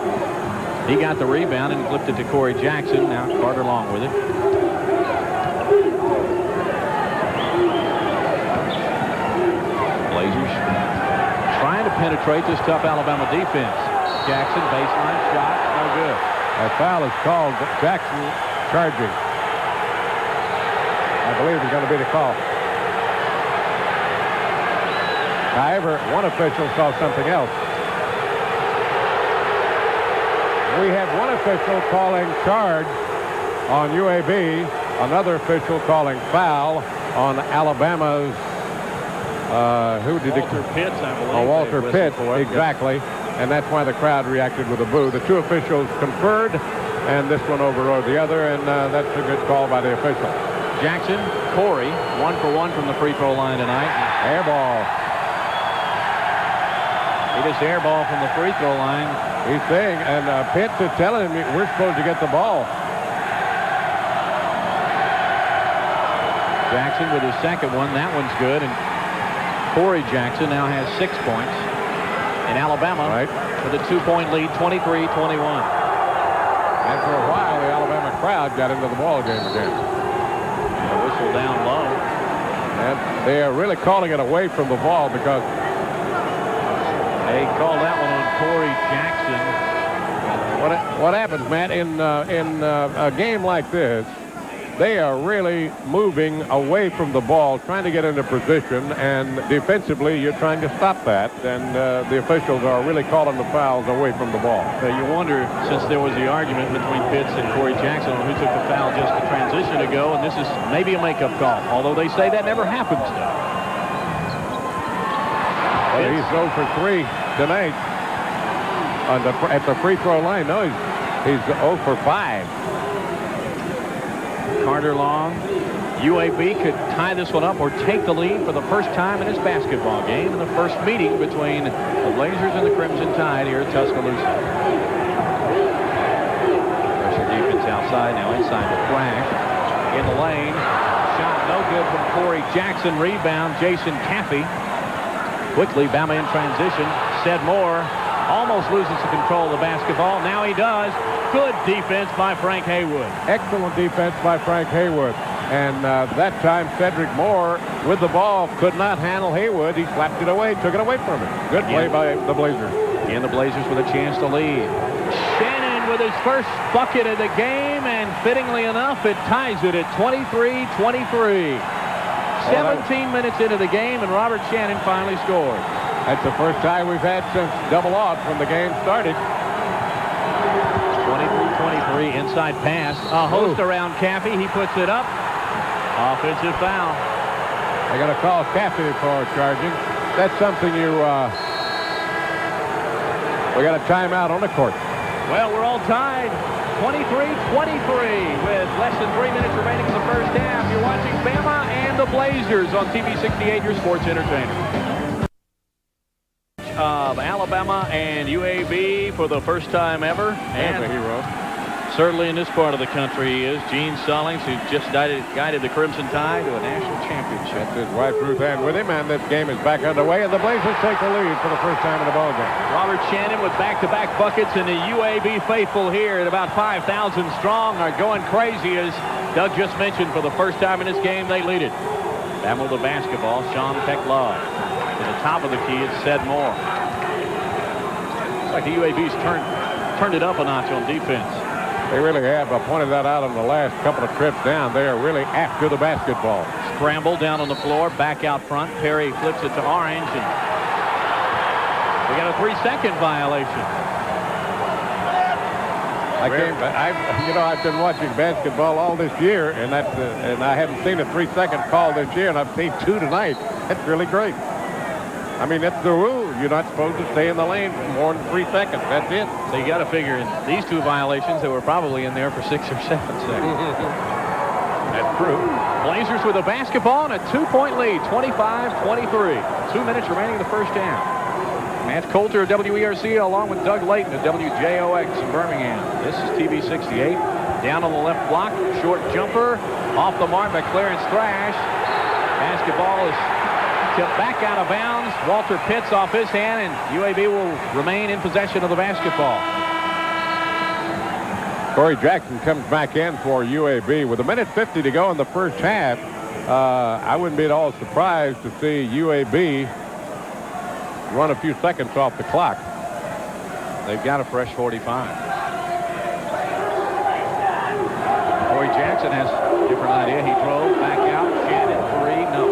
He got the rebound and flipped it to Corey Jackson. Now Carter Long with it. penetrate this tough Alabama defense. Jackson, baseline shot, no good. A foul is called. Jackson charging. I believe is going to be the call. However, one official saw something else. We have one official calling charge on UAB, another official calling foul on Alabama's, Walter Pitts, I believe. Walter Pitts, exactly. And that's why the crowd reacted with a boo. The two officials conferred, and this one overrode the other, and that's a good call by the official. Jackson, Corey, 1 for 1 from the free throw line tonight. Air ball. He just air ball from the free throw line. He's saying, and Pitts is telling him we're supposed to get the ball. Jackson with his second one. That one's good. And Corey Jackson now has 6 points. In Alabama, with a 2-point lead, 23-21. And for a while, the Alabama crowd got into the ball game again. A whistle down low. And they are really calling it away from the ball because they called that one on Corey Jackson. What happens, Matt, in a game like this, they are really moving away from the ball, trying to get into position, and defensively, you're trying to stop that, and the officials are really calling the fouls away from the ball. You wonder, since there was the argument between Pitts and Corey Jackson on who took the foul just a transition ago, and this is maybe a makeup call, although they say that never happens. Well, he's 0 for 3 tonight at the free throw line. No, he's 0 for 5. Carter Long. UAB could tie this one up or take the lead for the first time in this basketball game in the first meeting between the Blazers and the Crimson Tide here at Tuscaloosa. Pressure defense outside, now inside the flash. In the lane. Shot no good from Corey Jackson. Rebound, Jason Caffey. Quickly, Bama in transition. Said Moore almost loses the control of the basketball. Now he does. Good defense by Frank Haywood. Excellent defense by Frank Haywood. And that time, Cedric Moore, with the ball, could not handle Haywood. He slapped it away, took it away from him. Good play by the Blazers. And the Blazers with a chance to lead. Shannon with his first bucket of the game, and fittingly enough, it ties it at 23-23. 17 minutes into the game, and Robert Shannon finally scored. That's the first time we've had since double off when the game started. 23-23, inside pass. A host around Caffey. He puts it up. Offensive foul. They're going to call Caffey for charging. That's something we got a timeout on the court. Well, we're all tied. 23-23 with less than 3 minutes remaining in the first half. You're watching Bama and the Blazers on TV 68, your sports entertainer. Of Alabama and UAB for the first time ever. And a hero. Certainly in this part of the country he is. Gene Stallings, who just guided the Crimson Tide to a national championship. That's his wife Ruth Ann with him, and this game is back underway, and the Blazers take the lead for the first time in the ball game. Robert Shannon with back-to-back buckets, and the UAB faithful here at about 5,000 strong are going crazy, as Doug just mentioned. For the first time in this game, they lead it. Bama with the basketball, Sean Peck-Love. To the top of the key, it's Ced Moore. Looks like the UAB's turned it up a notch on defense. They really have. I pointed that out on the last couple of trips down. They are really after the basketball. Scramble down on the floor, back out front. Perry flips it to Orange, and we got a 3-second violation. I've been watching basketball all this year, and I haven't seen a 3-second call this year, and I've seen 2 tonight. That's really great. I mean, that's the rule. You're not supposed to stay in the lane for more than 3 seconds. That's it. So you got to figure in these 2 violations that were probably in there for 6 or 7 seconds. That's true. Blazers with a basketball and a 2-point lead, 25-23. 2 minutes remaining in the first half. Matt Coulter of WERC along with Doug Layton of WJOX in Birmingham. This is TV 68. Down on the left block, short jumper, off the mark by Clarence Thrash. Basketball is tipped back out of bounds. Walter Pitts off his hand, and UAB will remain in possession of the basketball. Corey Jackson comes back in for UAB with 1:50 to go in the first half. I wouldn't be at all surprised to see UAB run a few seconds off the clock. They've got a fresh 45. Corey Jackson has a different idea. He drove back out. Shannon, 3, no.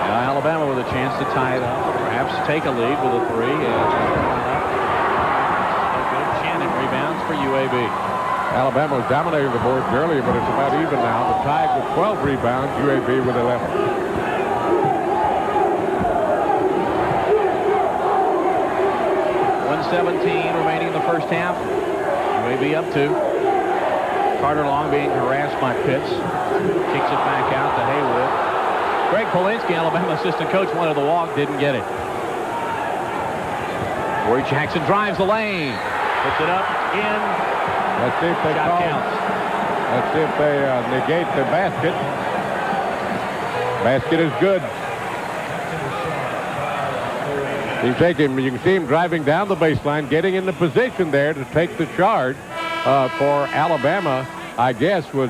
Now Alabama with a chance to tie it up, perhaps take a lead with a 3. And Shannon rebounds for UAB. Alabama was dominating the boards earlier, but it's about even now. The Tide with 12 rebounds, UAB with 11. 1:17 remaining in the first half. UAB up 2. Carter Long being harassed by Pitts. Kicks it back out to Haywood. Greg Polinsky, Alabama assistant coach, wanted the walk, didn't get it. Corey Jackson drives the lane. Puts it up, in. Let's see if they Shot counts. Let's see if they negate the basket. Basket is good. He's taking, you can see him driving down the baseline, getting in the position there to take the charge for Alabama, I guess, was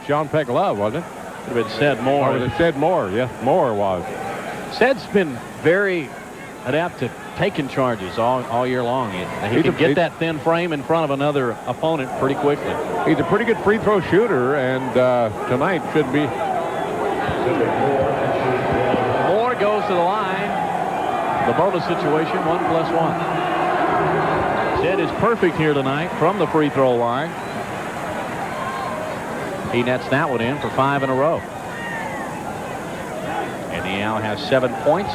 Sean Peck Love, wasn't it? Would have been Sid Moore. Or was it Sid Moore? Yes, Moore was. Sid's been very adept at taking charges all year long. He can get that thin frame in front of another opponent pretty quickly. He's a pretty good free throw shooter, and tonight should be. Moore goes to the line. The bonus situation, 1+1. Sid is perfect here tonight from the free throw line. He nets that one in for 5 in a row. And he now has 7 points,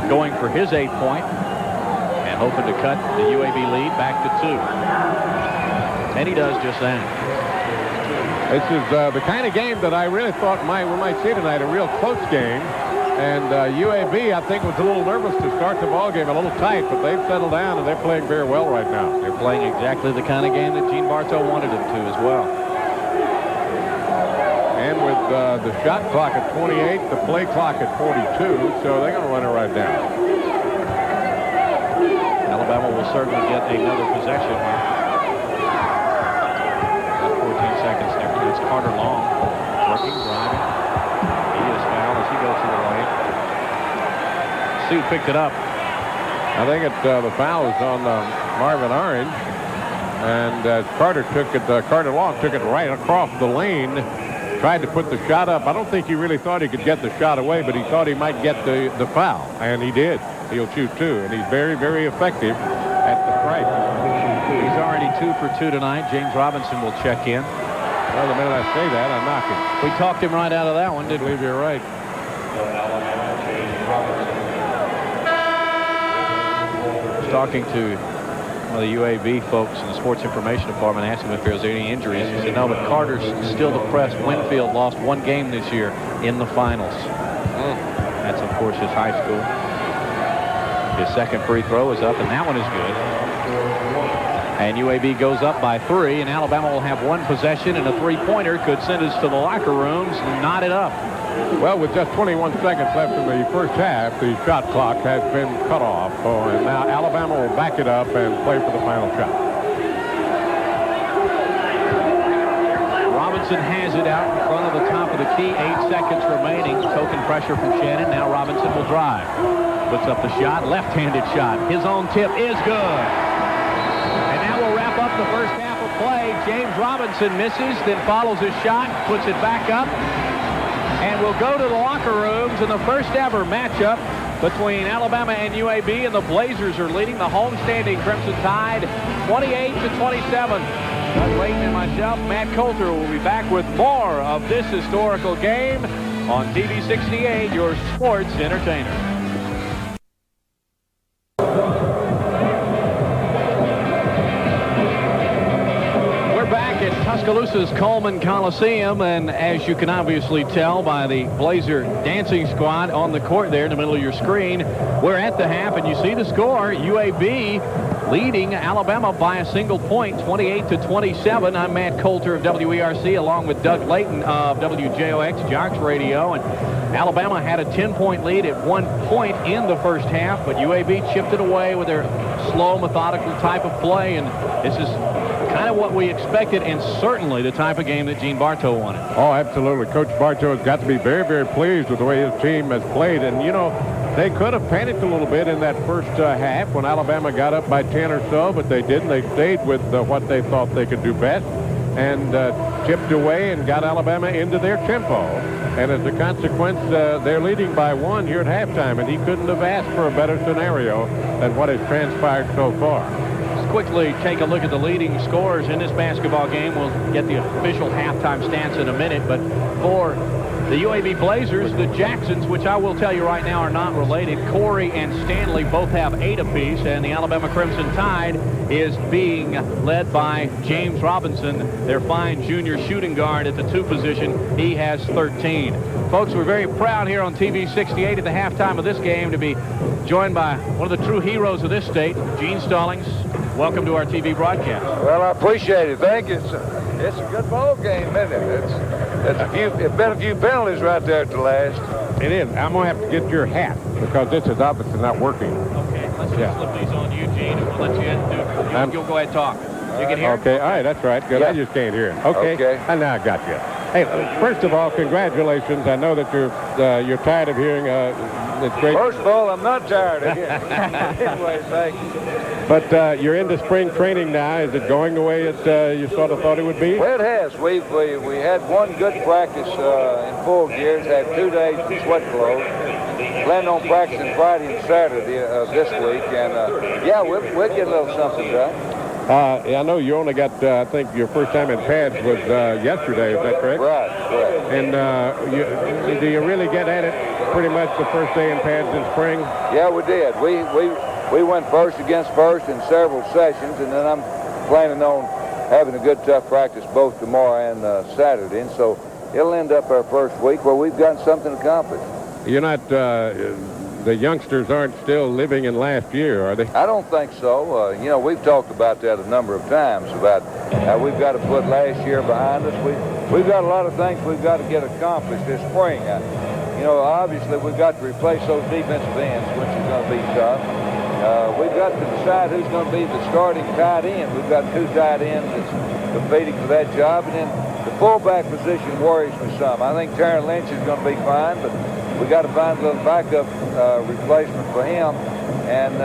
going for his 8th point, and hoping to cut the UAB lead back to 2. And he does just that. This is the kind of game that I really thought we might see tonight, a real close game. And UAB, I think, was a little nervous to start the ball game, a little tight, but they've settled down and they're playing very well right now. They're playing exactly the kind of game that Gene Bartow wanted them to as well. And with the shot clock at 28, the play clock at 42, so they're going to run it right down. Alabama will certainly get another possession. About 14 seconds there. It's Carter Long working, driving. He is fouled as he goes to the lane. Sue picked it up. I think the foul is on Marvin Orange, and Carter Long took it right across the lane. Tried to put the shot up. I don't think he really thought he could get the shot away, but he thought he might get the foul, and he did. He'll shoot 2, and he's very, very effective at the stripe. He's already 2 for 2 tonight. James Robinson will check in. Well, the minute I say that, I knock him. We talked him right out of that one, didn't we? I believe you're right. I was talking to one of the UAB folks in the sports information department, asked him if there was any injuries. He said no, but Carter's still depressed. Winfield lost 1 game this year in the finals. That's, of course, his high school. His second free throw is up, and that one is good. And UAB goes up by 3, and Alabama will have 1 possession, and a 3-pointer could send us to the locker rooms and knot it up. Well, with just 21 seconds left in the first half, the shot clock has been cut off. And now Alabama will back it up and play for the final shot. Robinson has it out in front of the top of the key. 8 seconds remaining. Token pressure from Shannon. Now Robinson will drive. Puts up the shot. Left-handed shot. His own tip is good. And that will wrap up the first half of play. James Robinson misses, then follows his shot, puts it back up, and we'll go to the locker rooms in the first ever matchup between Alabama and UAB, and the Blazers are leading the homestanding Crimson Tide 28-27. Doug Layton and myself, Matt Coulter, will be back with more of this historical game on TV 68, your sports entertainer. Tuscaloosa's Coleman Coliseum, and as you can obviously tell by the Blazer dancing squad on the court there in the middle of your screen, we're at the half, and you see the score. UAB leading Alabama by a single point, 28-27. I'm Matt Coulter of WERC along with Doug Layton of WJOX Jocks Radio, and Alabama had a 10-point lead at 1 point in the first half, but UAB chipped it away with their slow, methodical type of play, and this is kind of what we expected, and certainly the type of game that Gene Bartow wanted. Oh, absolutely. Coach Bartow has got to be very, very pleased with the way his team has played. And, you know, they could have panicked a little bit in that first half when Alabama got up by 10 or so, but they didn't. They stayed with what they thought they could do best and chipped away and got Alabama into their tempo. And as a consequence, they're leading by 1 here at halftime, and he couldn't have asked for a better scenario than what has transpired so far. Let's quickly take a look at the leading scorers in this basketball game. We'll get the official halftime stats in a minute, but for the UAB Blazers, the Jacksons, which I will tell you right now are not related, Corey and Stanley both have 8 apiece, and the Alabama Crimson Tide is being led by James Robinson, their fine junior shooting guard at the 2 position. He has 13. Folks, we're very proud here on TV 68 at the halftime of this game to be joined by one of the true heroes of this state, Gene Stallings. Welcome to our TV broadcast. Well, I appreciate it. Thank you. It's a good ball game, isn't it? It's been a few penalties right there at the last. It is. I'm going to have to get your hat because this is obviously not working. Okay, let's just slip these on you, Gene, and we'll let you you'll go ahead and talk. You can hear? Okay, all right, that's right. Good. Yeah. I just can't hear it. Okay. And now I got you. Hey, first of all, congratulations. I know that you're tired of hearing it's great. First of all, I'm not tired of hearing. Anyway, thank you. But you're into spring training now. Is it going the way you sort of thought it would be? Well, it has. We had one good practice in full gears. Had 2 days of sweat clothes. Planned on practicing Friday and Saturday this week, and yeah, we'll get a little something done. I know you only got, I think your first time in pads was yesterday, is that correct? Right. And do you really get at it pretty much the first day in pads in spring? Yeah, we did. We went first against first in several sessions, and then I'm planning on having a good, tough practice both tomorrow and Saturday. And so it'll end up our first week where we've gotten something accomplished. You're not, the youngsters aren't still living in last year, are they? I don't think so. You know, we've talked about that a number of times, about how we've got to put last year behind us. We've got a lot of things we've got to get accomplished this spring. You know, obviously we've got to replace those defensive ends, which is going to be tough. We've got to decide who's going to be the starting tight end. We've got 2 tight ends that's competing for that job. And then the fullback position worries me some. I think Terrence Lynch is going to be fine, but we got to find a little backup replacement for him. And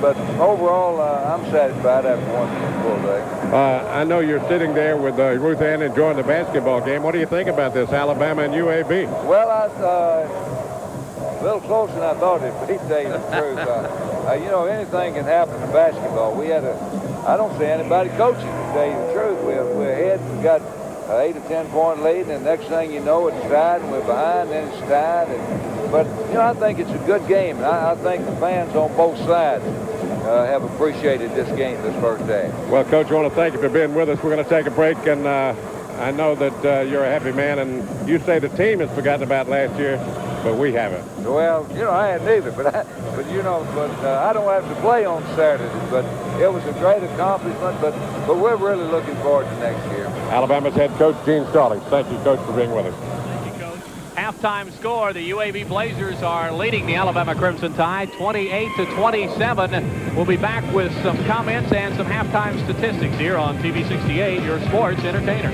but overall, I'm satisfied after 1 full day. I know you're sitting there with Ruth Ann enjoying the basketball game. What do you think about this, Alabama and UAB? Well, a little closer than I thought it'd be, to tell you the truth. You know, anything can happen in basketball. I don't see anybody coaching, to tell you the truth. We're ahead, we've got 8 or 10 point lead, and the next thing you know, it's tied, and we're behind, and it's tied. But, you know, I think it's a good game, and I think the fans on both sides have appreciated this game this first day. Well, Coach, I want to thank you for being with us. We're going to take a break, and I know that you're a happy man, and you say the team has forgotten about last year, but we haven't. Well, you know, I hadn't either, but I don't have to play on Saturday. But it was a great accomplishment, but we're really looking forward to next year. Alabama's head coach, Gene Stallings. Thank you, Coach, for being with us. Thank you, Coach. Halftime score, the UAB Blazers are leading the Alabama Crimson Tide 28-27. We'll be back with some comments and some halftime statistics here on TV 68, your sports entertainer.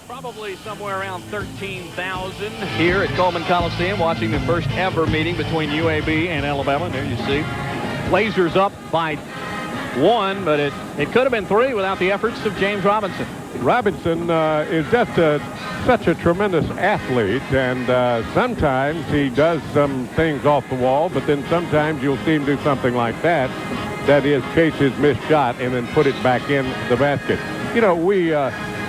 Probably somewhere around 13,000 here at Coleman Coliseum watching the first ever meeting between UAB and Alabama. There you see. Blazers up by 1, but it could have been 3 without the efforts of James Robinson. Robinson is just such a tremendous athlete, and sometimes he does some things off the wall, but then sometimes you'll see him do something like that is chase his missed shot and then put it back in the basket. You know,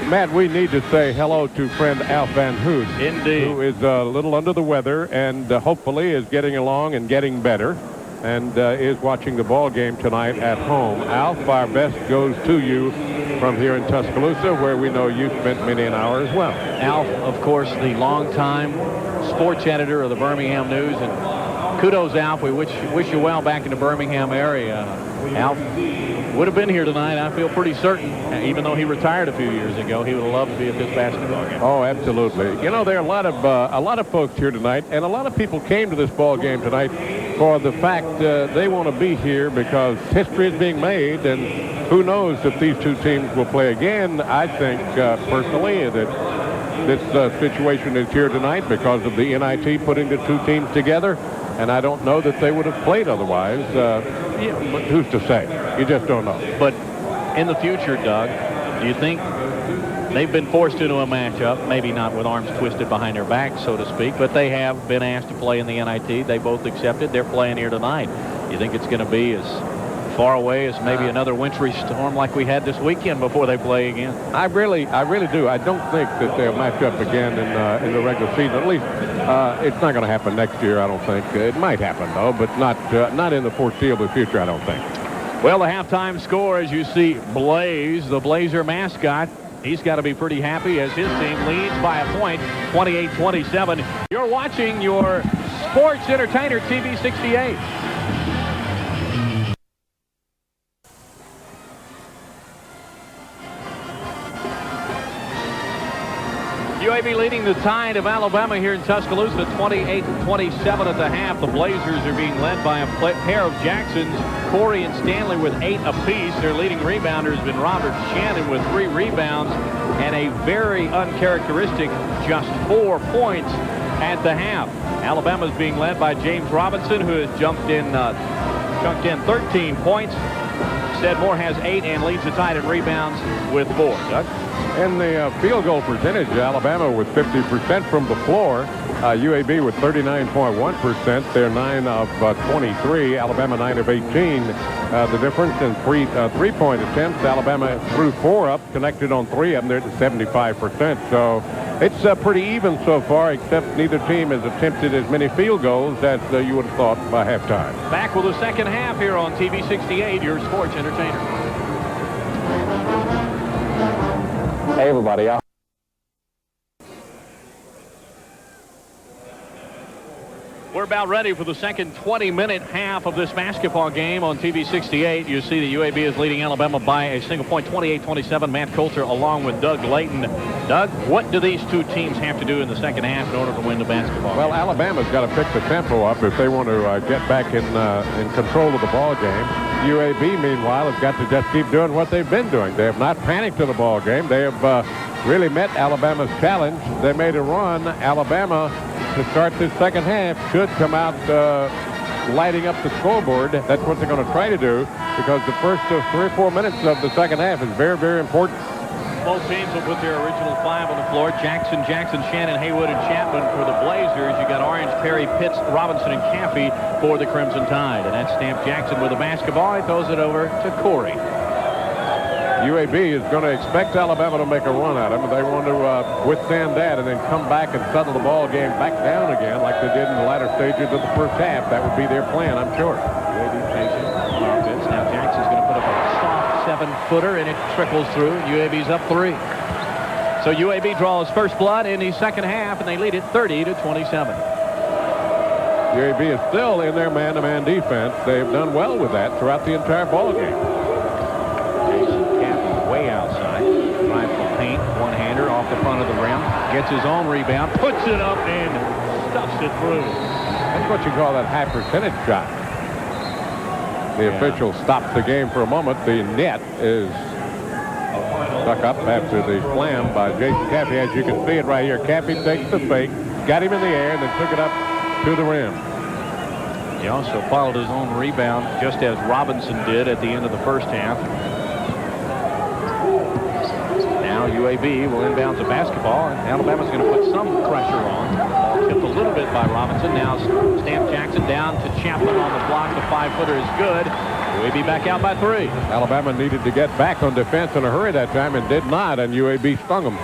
Matt, we need to say hello to friend Alf Van Hoot. Indeed. Who is a little under the weather and hopefully is getting along and getting better and is watching the ball game tonight at home. Alf, our best goes to you from here in Tuscaloosa, where we know you spent many an hour as well. Alf, of course, the longtime sports editor of the Birmingham News, and kudos, Alf. We wish you well back in the Birmingham area. Alf, would have been here tonight. I feel pretty certain, even though he retired a few years ago, he would have loved to be at this basketball game. Oh, absolutely. You know, there are a lot of folks here tonight, and a lot of people came to this ball game tonight for the fact they want to be here because history is being made, and who knows if these two teams will play again. I think personally that this situation is here tonight because of the NIT putting the two teams together. And I don't know that they would have played otherwise. Yeah, but who's to say? You just don't know. But in the future, Doug, do you think they've been forced into a matchup, maybe not with arms twisted behind their back, so to speak, but they have been asked to play in the NIT. They both accepted. They're playing here tonight. You think it's going to be as far away as maybe another wintry storm like we had this weekend before they play again? I really do. I don't think that they'll match up again in the regular season. At least it's not going to happen next year, I don't think. It might happen, though, but not in the foreseeable future, I don't think. Well, the halftime score, as you see, Blaze, the Blazer mascot, he's got to be pretty happy as his team leads by a point, 28-27. You're watching your Sports Entertainer TV 68. UAB leading the Tide of Alabama here in Tuscaloosa, 28-27 at the half. The Blazers are being led by a pair of Jacksons, Corey and Stanley, with 8 apiece. Their leading rebounder has been Robert Shannon with 3 rebounds and a very uncharacteristic just 4 points at the half. Alabama's being led by James Robinson, who has chunked in 13 points. Sedmore has 8 and leads the Tide in rebounds with 4. Doug? In the field goal percentage, Alabama with 50% from the floor. UAB with 39.1%. They're 9 of 23. Alabama 9 of 18. The difference in three-point attempts, Alabama threw 4 up, connected on 3 of them. They're at 75%. So it's pretty even so far, except neither team has attempted as many field goals as you would have thought by halftime. Back with the second half here on TV 68, your Sports Entertainer. Hey, everybody. We're about ready for the second 20-minute half of this basketball game on TV 68. You see the UAB is leading Alabama by a single point, 28-27. Matt Coulter along with Doug Layton. Doug, what do these two teams have to do in the second half in order to win the basketball Well, game? Alabama's got to pick the tempo up if they want to get back in control of the ball game. UAB, meanwhile, has got to just keep doing what they've been doing. They have not panicked in the ball game. They have really met Alabama's challenge. They made a run. Alabama, to start this second half, should come out lighting up the scoreboard. That's what they're going to try to do, because the first 3 or 4 minutes of the second half is very, very important. Both teams will put their original 5 on the floor. Jackson, Shannon, Haywood, and Chapman for the Blazers. You got Orange, Perry, Pitts, Robinson, and Caffey for the Crimson Tide. And that's Stamp Jackson with the basketball. He throws it over to Corey. UAB is going to expect Alabama to make a run at them. They want to withstand that and then come back and settle the ball game back down again like they did in the latter stages of the first half. That would be their plan, I'm sure. UAB takes it. Now Jackson's going to put up a soft 7-footer, and it trickles through. UAB's up 3. So UAB draws first blood in the second half, and they lead it 30-27. UAB is still in their man-to-man defense. They've done well with that throughout the entire ball game. Way outside, drives the paint, one-hander off the front of the rim, gets his own rebound, puts it up, and stuffs it through. That's what you call that high percentage shot. The official stopped the game for a moment. The net is stuck up after the slam by Jason Caffey. As you can see it right here, Caffey takes the fake, got him in the air, and then took it up to the rim. He also followed his own rebound, just as Robinson did at the end of the first half. Now UAB will inbound the basketball, and Alabama's going to put some pressure on. Ball tipped a little bit by Robinson. Now Stamp Jackson down to Chapman on the block. The 5-footer is good. UAB back out by 3. Alabama needed to get back on defense in a hurry that time and did not, and UAB stung them.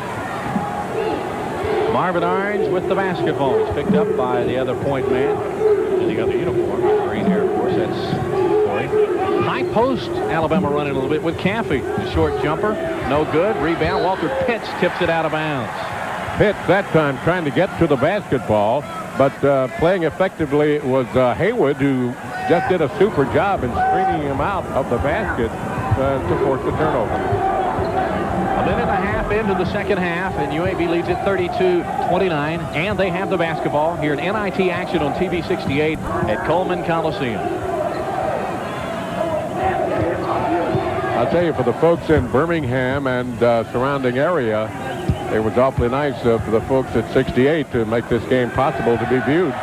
Marvin Orange with the basketball. It's picked up by the other point man in the other uniform. Green hair, of course, that's Corey. High post, Alabama running a little bit with Caffey. The short jumper, no good. Rebound, Walter Pitts tips it out of bounds. Pitts that time trying to get to the basketball, but playing effectively was Haywood, who just did a super job in screening him out of the basket. to force the turnover. A minute and a half into the second half, and UAB leads it 32-29, and they have the basketball here in NIT action on TV 68 at Coleman Coliseum. I'll tell you, for the folks in Birmingham and surrounding area, it was awfully nice for the folks at 68 to make this game possible to be viewed.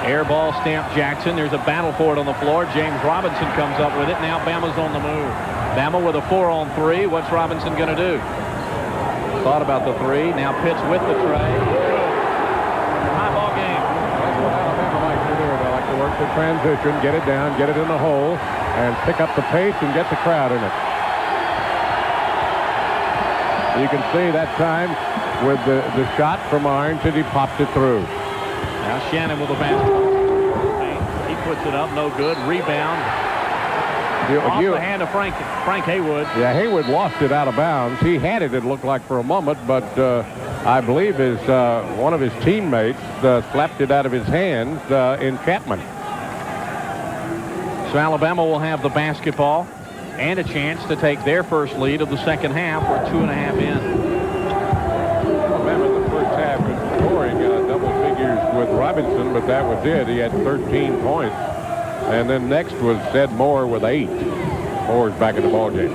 Air ball stamped Jackson. There's a battle for it on the floor. James Robinson comes up with it. Now Bama's on the move. Bama with a 4-on-3. What's Robinson going to do? Thought about the three. Now Pitts with the tray. High ball game. That's what Alabama likes to do. They like to work the transition, get it down, get it in the hole, and pick up the pace and get the crowd in it. You can see that time with the shot from Orange that he popped it through. Now Shannon with the basketball. He puts it up, no good. Rebound. Off the hand of Frank Haywood. Yeah, Haywood lost it out of bounds. He had it, it looked like, for a moment, but I believe one of his teammates slapped it out of his hands in Chapman. So Alabama will have the basketball and a chance to take their first lead of the second half. We're 2.5 in. Alabama in the first half was scoring double figures with Robinson, but that was it. He had 13 points. And then next was Ed Moore with 8. Moore's back in the ballgame.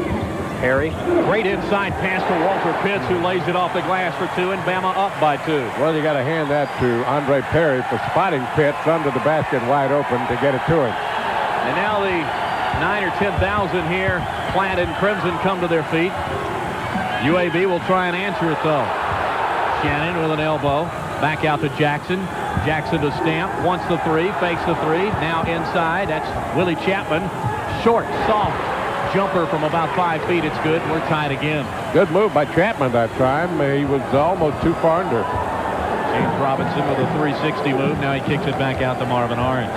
Perry, great inside pass to Walter Pitts, who lays it off the glass for 2, and Bama up by 2. Well, you got to hand that to Andre Perry for spotting Pitts under the basket wide open to get it to him. And now the 9,000 or 10,000 here, Plaid and Crimson, come to their feet. UAB will try and answer it, though. Shannon with an elbow. Back out to Jackson. Jackson to Stamp. Wants the 3. Fakes the 3. Now inside. That's Willie Chapman. Short, soft jumper from about 5 feet. It's good. We're tied again. Good move by Chapman that time. He was almost too far under. James Robinson with a 360 move. Now he kicks it back out to Marvin Orange.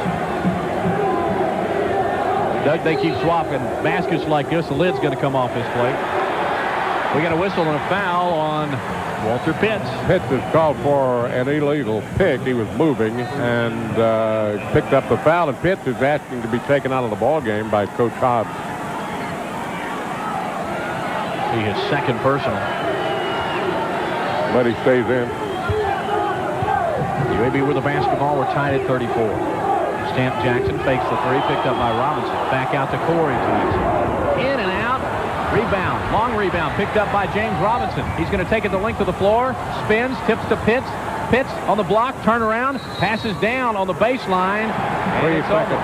Doug, they keep swapping baskets like this. The lid's going to come off his plate. We got a whistle and a foul on Walter Pitts. Pitts is called for an illegal pick. He was moving and picked up the foul, and Pitts is asking to be taken out of the ball game by Coach Hobbs. See his second personal. But he stays in. UAB with the basketball. We're tied at 34. Stamp Jackson fakes the 3, picked up by Robinson. Back out to Corey Jackson. In and out. Rebound. Long rebound. Picked up by James Robinson. He's going to take it the length of the floor. Spins. Tips to Pitts. Pitts on the block. Turn around. Passes down on the baseline. 3 seconds.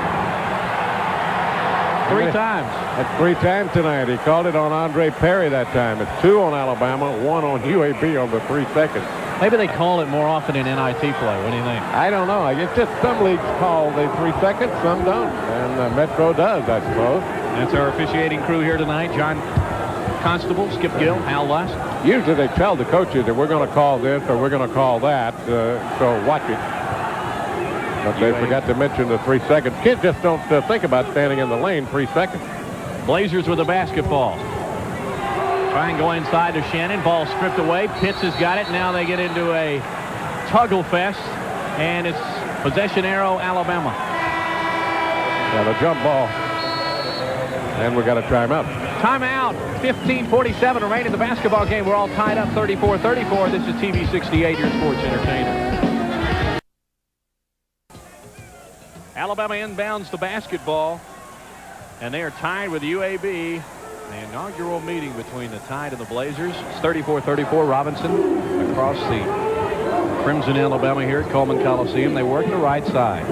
3 times. That's 3 times tonight. He called it on Andre Perry that time. It's 2 on Alabama, 1 on UAB on the 3 seconds. Maybe they call it more often in NIT play. What do you think? I don't know. I guess just some leagues call the 3 seconds, some don't. And Metro does, I suppose. That's our officiating crew here tonight. John Constable, Skip Gill, Al West. Usually they tell the coaches that we're going to call this or we're going to call that, so watch it. But they forgot to mention the 3 seconds. Kids just don't think about standing in the lane 3 seconds. Blazers with the basketball. Try and go inside to Shannon. Ball stripped away. Pitts has got it. Now they get into a tuggle fest, and it's possession arrow, Alabama. Yeah, the jump ball. And we got a timeout. Timeout. 15:47 remain in the basketball game. We're all tied up 34-34. This is TV 68, your sports entertainer. Alabama inbounds the basketball, and they are tied with UAB. The inaugural meeting between the Tide and the Blazers. It's 34-34. Robinson across the Crimson Alabama here at Coleman Coliseum. They work the right side.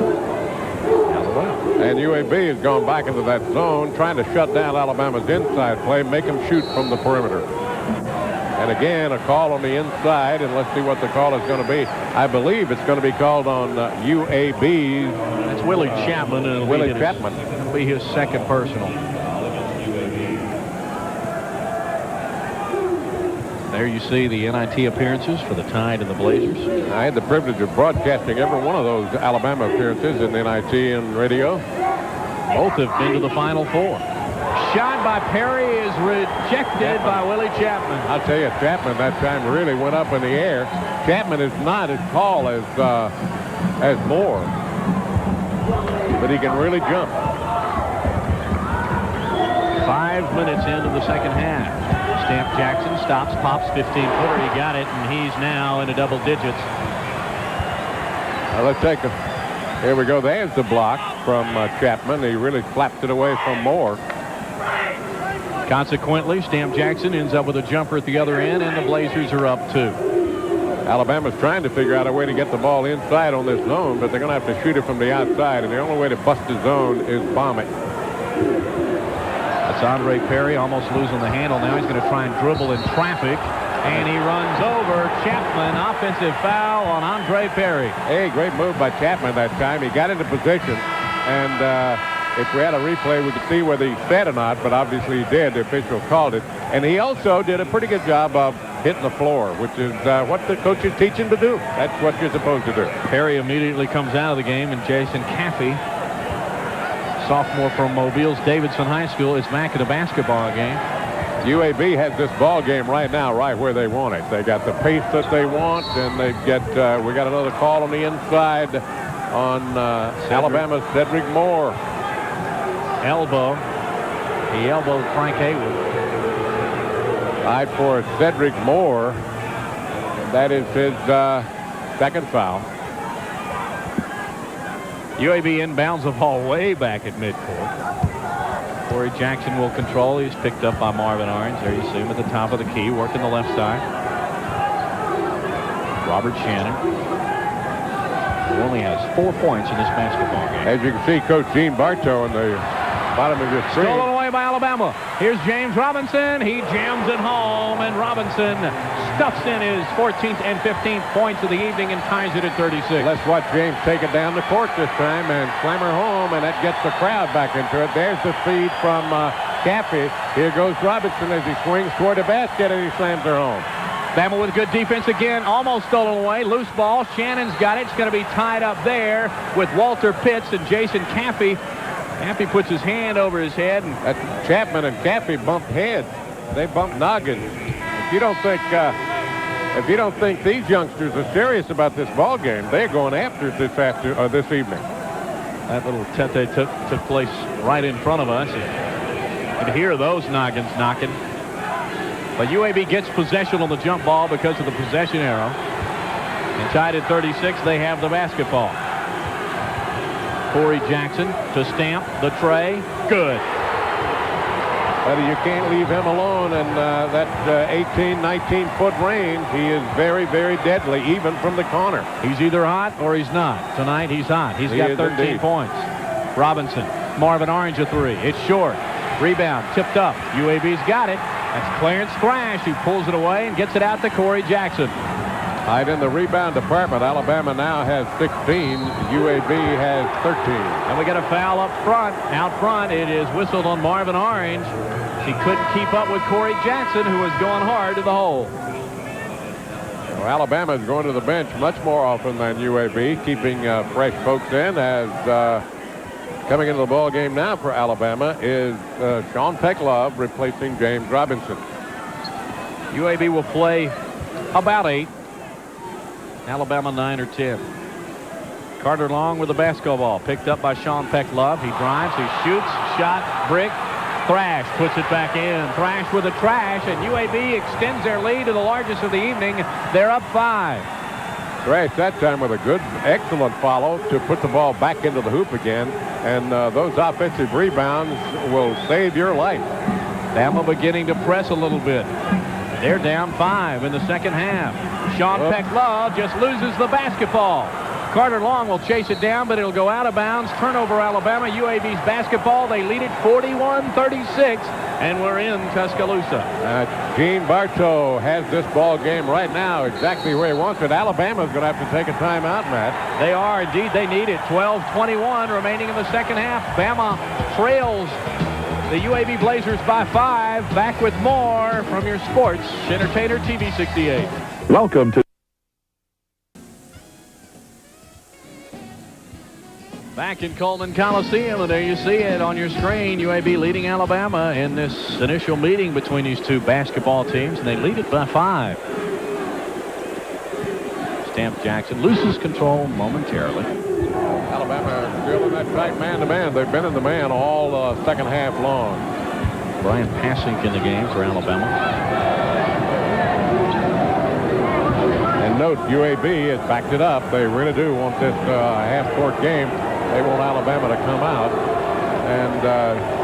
And UAB has gone back into that zone, trying to shut down Alabama's inside play, make them shoot from the perimeter. And again, a call on the inside, and let's see what the call is going to be. I believe it's going to be called on UAB. That's Willie Chapman. And Willie Chapman. It'll be his second personal. There you see the NIT appearances for the Tide and the Blazers. I had the privilege of broadcasting every one of those Alabama appearances in NIT and radio. Both have been to the Final Four. Shot by Perry is rejected by Willie Chapman. I'll tell you, Chapman that time really went up in the air. Chapman is not as tall as Moore, but he can really jump. 5 minutes into the second half. Stamp Jackson stops, pops 15-footer. He got it, and he's now into double digits. Let's take a. Here we go. There's the block from Chapman. He really clapped it away from Moore. Consequently, Stamp Jackson ends up with a jumper at the other end, and the Blazers are up 2. Alabama's trying to figure out a way to get the ball inside on this zone, but they're going to have to shoot it from the outside, and the only way to bust the zone is bomb it. That's Andre Perry almost losing the handle now. He's going to try and dribble in traffic, and he runs over Chapman. Offensive foul on Andre Perry. Hey, great move by Chapman that time. He got into position, and if we had a replay, we could see whether he said or not, but obviously he did. The official called it. And he also did a pretty good job of hitting the floor, which is what the coaches teach him to do. That's what you're supposed to do. Perry immediately comes out of the game, and Jason Caffey, sophomore from Mobile's Davidson High School, is back in the basketball game. UAB has this ball game right now right where they want it. They got the pace that they want, and they get we got another call on the inside on Alabama's Cedric Moore. Elbow. He elbowed Frank Haywood. Tied for Cedric Moore. That is his second foul. UAB inbounds the ball way back at midcourt. Corey Jackson will control. He's picked up by Marvin Orange. There you see him at the top of the key, working the left side. Robert Shannon, who only has 4 points in this basketball game. As you can see, Coach Gene Bartow in the bottom of your screen. Stolen away by Alabama. Here's James Robinson. He jams it home, and Robinson stuffs in his 14th and 15th points of the evening and ties it at 36. Let's watch James take it down the court this time and slam her home, and that gets the crowd back into it. There's the feed from Caffey. Here goes Robinson as he swings toward the basket, and he slams her home. Bama with good defense again, almost stolen away. Loose ball. Shannon's got it. It's going to be tied up there with Walter Pitts and Jason Caffey. Caffey puts his hand over his head, and Chapman and Caffey bumped heads. They bumped noggins. If you don't think these youngsters are serious about this ball game, they're going after it this evening. That little tete took place right in front of us. You can hear those noggins knocking. But UAB gets possession on the jump ball because of the possession arrow. And tied at 36, they have the basketball. Corey Jackson to Stamp, the tray, good. But you can't leave him alone in that 18, 19-foot range. He is very, very deadly, even from the corner. He's either hot or he's not. Tonight he's hot. He's got 13 indeed. points. Robinson, Marvin Orange a three. It's short. Rebound, tipped up. UAB's got it. That's Clarence Thrash who pulls it away and gets it out to Corey Jackson. Tied in the rebound department. Alabama now has 16. UAB has 13. And we got a foul up front. Out front, it is whistled on Marvin Orange. He couldn't keep up with Corey Jackson, who was going hard to the hole. Well, Alabama is going to the bench much more often than UAB, keeping fresh folks in. As coming into the ball game now for Alabama is Sean Pecklove replacing James Robinson. UAB will play about 8. Alabama 9 or 10. Carter Long with the basketball, picked up by Sean Pecklove. He drives, he shoots, shot, brick. Thrash puts it back in. Thrash with a trash, and UAB extends their lead to the largest of the evening. They're up 5. Thrash that time with a good, excellent follow to put the ball back into the hoop again, and those offensive rebounds will save your life. Bama beginning to press a little bit. They're down 5 in the second half. Sean Pecklove just loses the basketball. Carter Long will chase it down, but it'll go out of bounds. Turnover, Alabama. UAB's basketball. They lead it 41-36, and we're in Tuscaloosa. Gene Bartow has this ball game right now exactly where he wants it. Alabama's going to have to take a timeout, Matt. They are. Indeed, they need it. 12:21 remaining in the second half. Bama trails the UAB Blazers by 5. Back with more from your Sports Entertainer TV 68. Welcome to Back in Coleman Coliseum, and there you see it on your screen. UAB leading Alabama in this initial meeting between these two basketball teams, and they lead it by 5. Stamp Jackson loses control momentarily. Alabama still in that tight man-to-man. They've been in the man all second half long. Brian Passink in the game for Alabama. And note, UAB has backed it up. They really do want this half-court game. They want Alabama to come out. And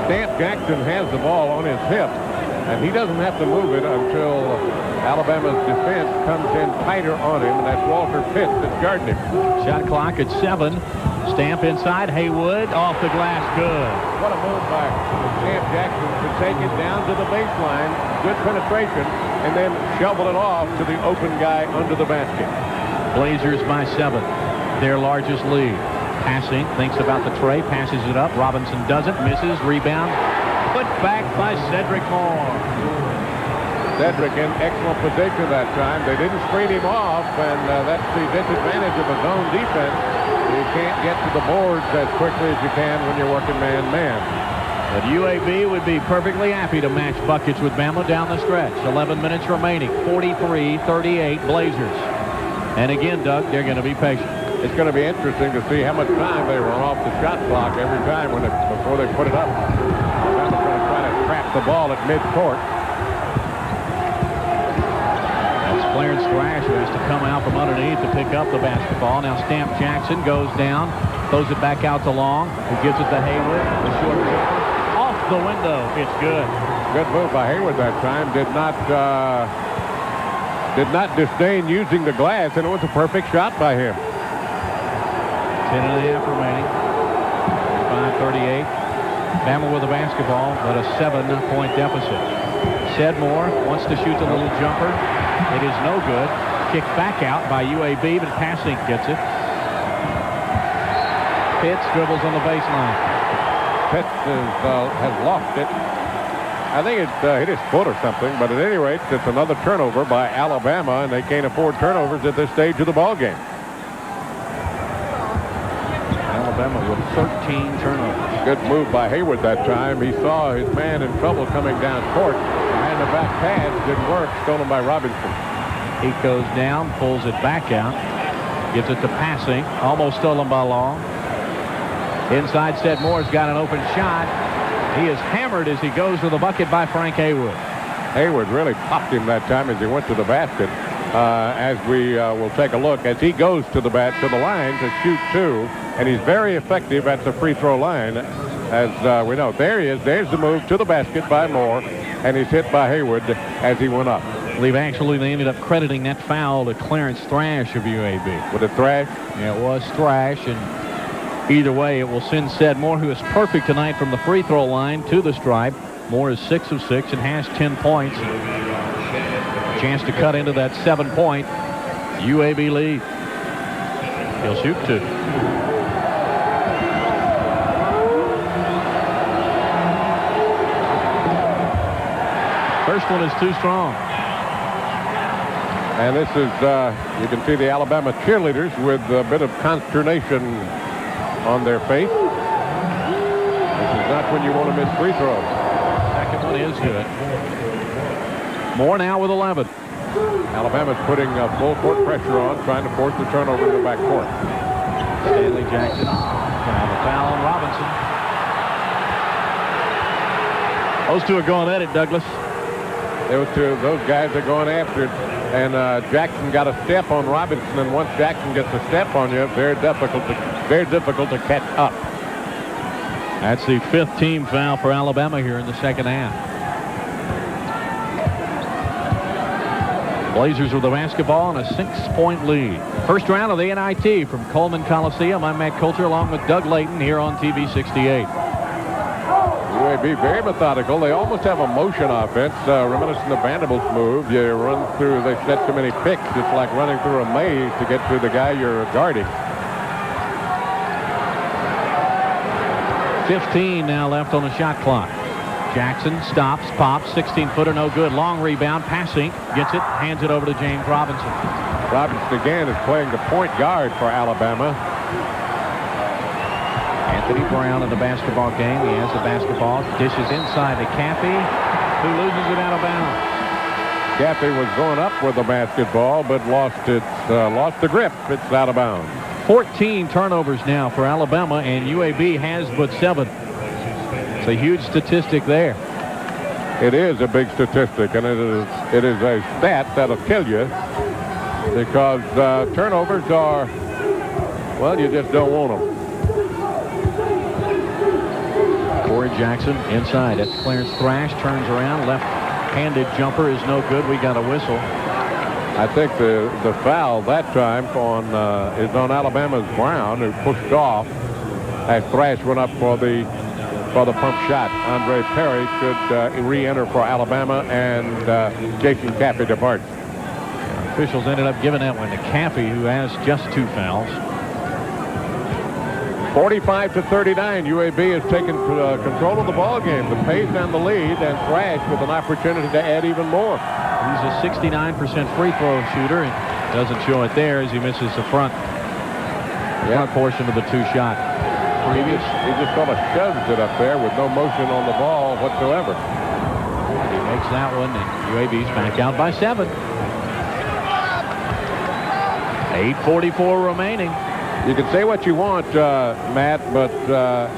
Stanley Jackson has the ball on his hip, and he doesn't have to move it until Alabama's defense comes in tighter on him, and that's Walter Pitts that's guarding him. Shot clock at 7. Stamp inside. Haywood off the glass. Good. What a move by Stanley Jackson to take it down to the baseline. Good penetration, and then shovel it off to the open guy under the basket. Blazers by 7. Their largest lead. Passing, thinks about the tray, passes it up. Robinson doesn't, misses, rebound. Put back by Cedric Moore. Cedric in excellent position that time. They didn't screen him off, and that's the disadvantage of a zone defense. You can't get to the boards as quickly as you can when you're working man-man. But UAB would be perfectly happy to match buckets with Bama down the stretch. 11 minutes remaining. 43-38 Blazers. And again, Doug, they're going to be patient. It's going to be interesting to see how much time they run off the shot clock every time before they put it up. Bama's going to try to trap the ball at midcourt. That's Clarence Thrash, who has to come out from underneath to pick up the basketball. Now Stanley Jackson goes down, throws it back out to Long, who gives it to Haywood. The short off the window. It's good. Good move by Haywood that time. Did not disdain using the glass, and it was a perfect shot by him. 10.5 remaining. 5:38. Bama with the basketball, but a 7-point deficit. Sedmore wants to shoot the little jumper. It is no good. Kicked back out by UAB, but Passink gets it. Pitts dribbles on the baseline. Pitts has lost it. I think it hit his foot or something, but at any rate, it's another turnover by Alabama, and they can't afford turnovers at this stage of the ball game. Alabama with 13 turnovers. Good move by Haywood that time. He saw his man in trouble coming down court. And the back pass didn't work. Stolen by Robinson. He goes down, pulls it back out, gives it to Passing. Almost stolen by Long. Inside, Sedmore's got an open shot. He is hammered as he goes to the bucket by Frank Haywood. Haywood really popped him that time as he went to the basket. As we will take a look as he goes to the line to shoot 2, and he's very effective at the free throw line, as we know. There he is. There's the move to the basket by Moore, and he's hit by Haywood as he went up. They ended up crediting that foul to Clarence Thrash of UAB. Was it Thrash? Yeah, it was Thrash, and either way, it will send Sedmore, who is perfect tonight from the free throw line, to the stripe. Moore is 6 of 6 and has 10 points. Chance to cut into that 7-point UAB lead. He'll shoot 2. First one is too strong. And this is, you can see the Alabama cheerleaders with a bit of consternation on their face. This is not when you want to miss free throws. Second one is good. Moore now with 11. Alabama's putting full court pressure on, trying to force the turnover in the back court. Stanley Jackson can have a foul on Robinson. Those two are going at it, Douglas. Those guys are going after it. And Jackson got a step on Robinson, and once Jackson gets a step on you, very difficult to catch up. That's the 5th team foul for Alabama here in the second half. Blazers with the basketball and a 6-point lead. First round of the NIT from Coleman Coliseum. I'm Matt Coulter along with Doug Layton here on TV 68. UAB very methodical. They almost have a motion offense, reminiscent of Vanderbilt's move. You run through, they set so many picks. It's like running through a maze to get to the guy you're guarding. 15 now left on the shot clock. Jackson stops, pops, 16-footer, no good. Long rebound, Passing, gets it, hands it over to James Robinson. Robinson again is playing the point guard for Alabama. Anthony Brown in the basketball game. He has the basketball, dishes inside to Caffey, who loses it out of bounds. Caffey was going up with the basketball, but lost the grip. It's out of bounds. 14 turnovers now for Alabama, and UAB has but 7. It's a huge statistic there. It is a big statistic, and it is a stat that'll kill you because turnovers are, well, you just don't want them. Corey Jackson inside at Clarence Thrash, turns around, left-handed jumper is no good. We got a whistle. I think the foul that time is on Alabama's Brown, who pushed off as Thrash went up for the pump shot. Andre Perry should re-enter for Alabama, and Jason Caffey departs. Officials ended up giving that one to Caffey, who has just 2 fouls. 45-39, UAB has taken control of the ball game. The pace and the lead, and Thrash with an opportunity to add even more. He's a 69% free throw shooter, and doesn't show it there as he misses the front portion of the 2-shot. He just sort of shoves it up there with no motion on the ball whatsoever. He makes that one, and UAB's back out by 7. 8:44 remaining. You can say what you want, Matt, but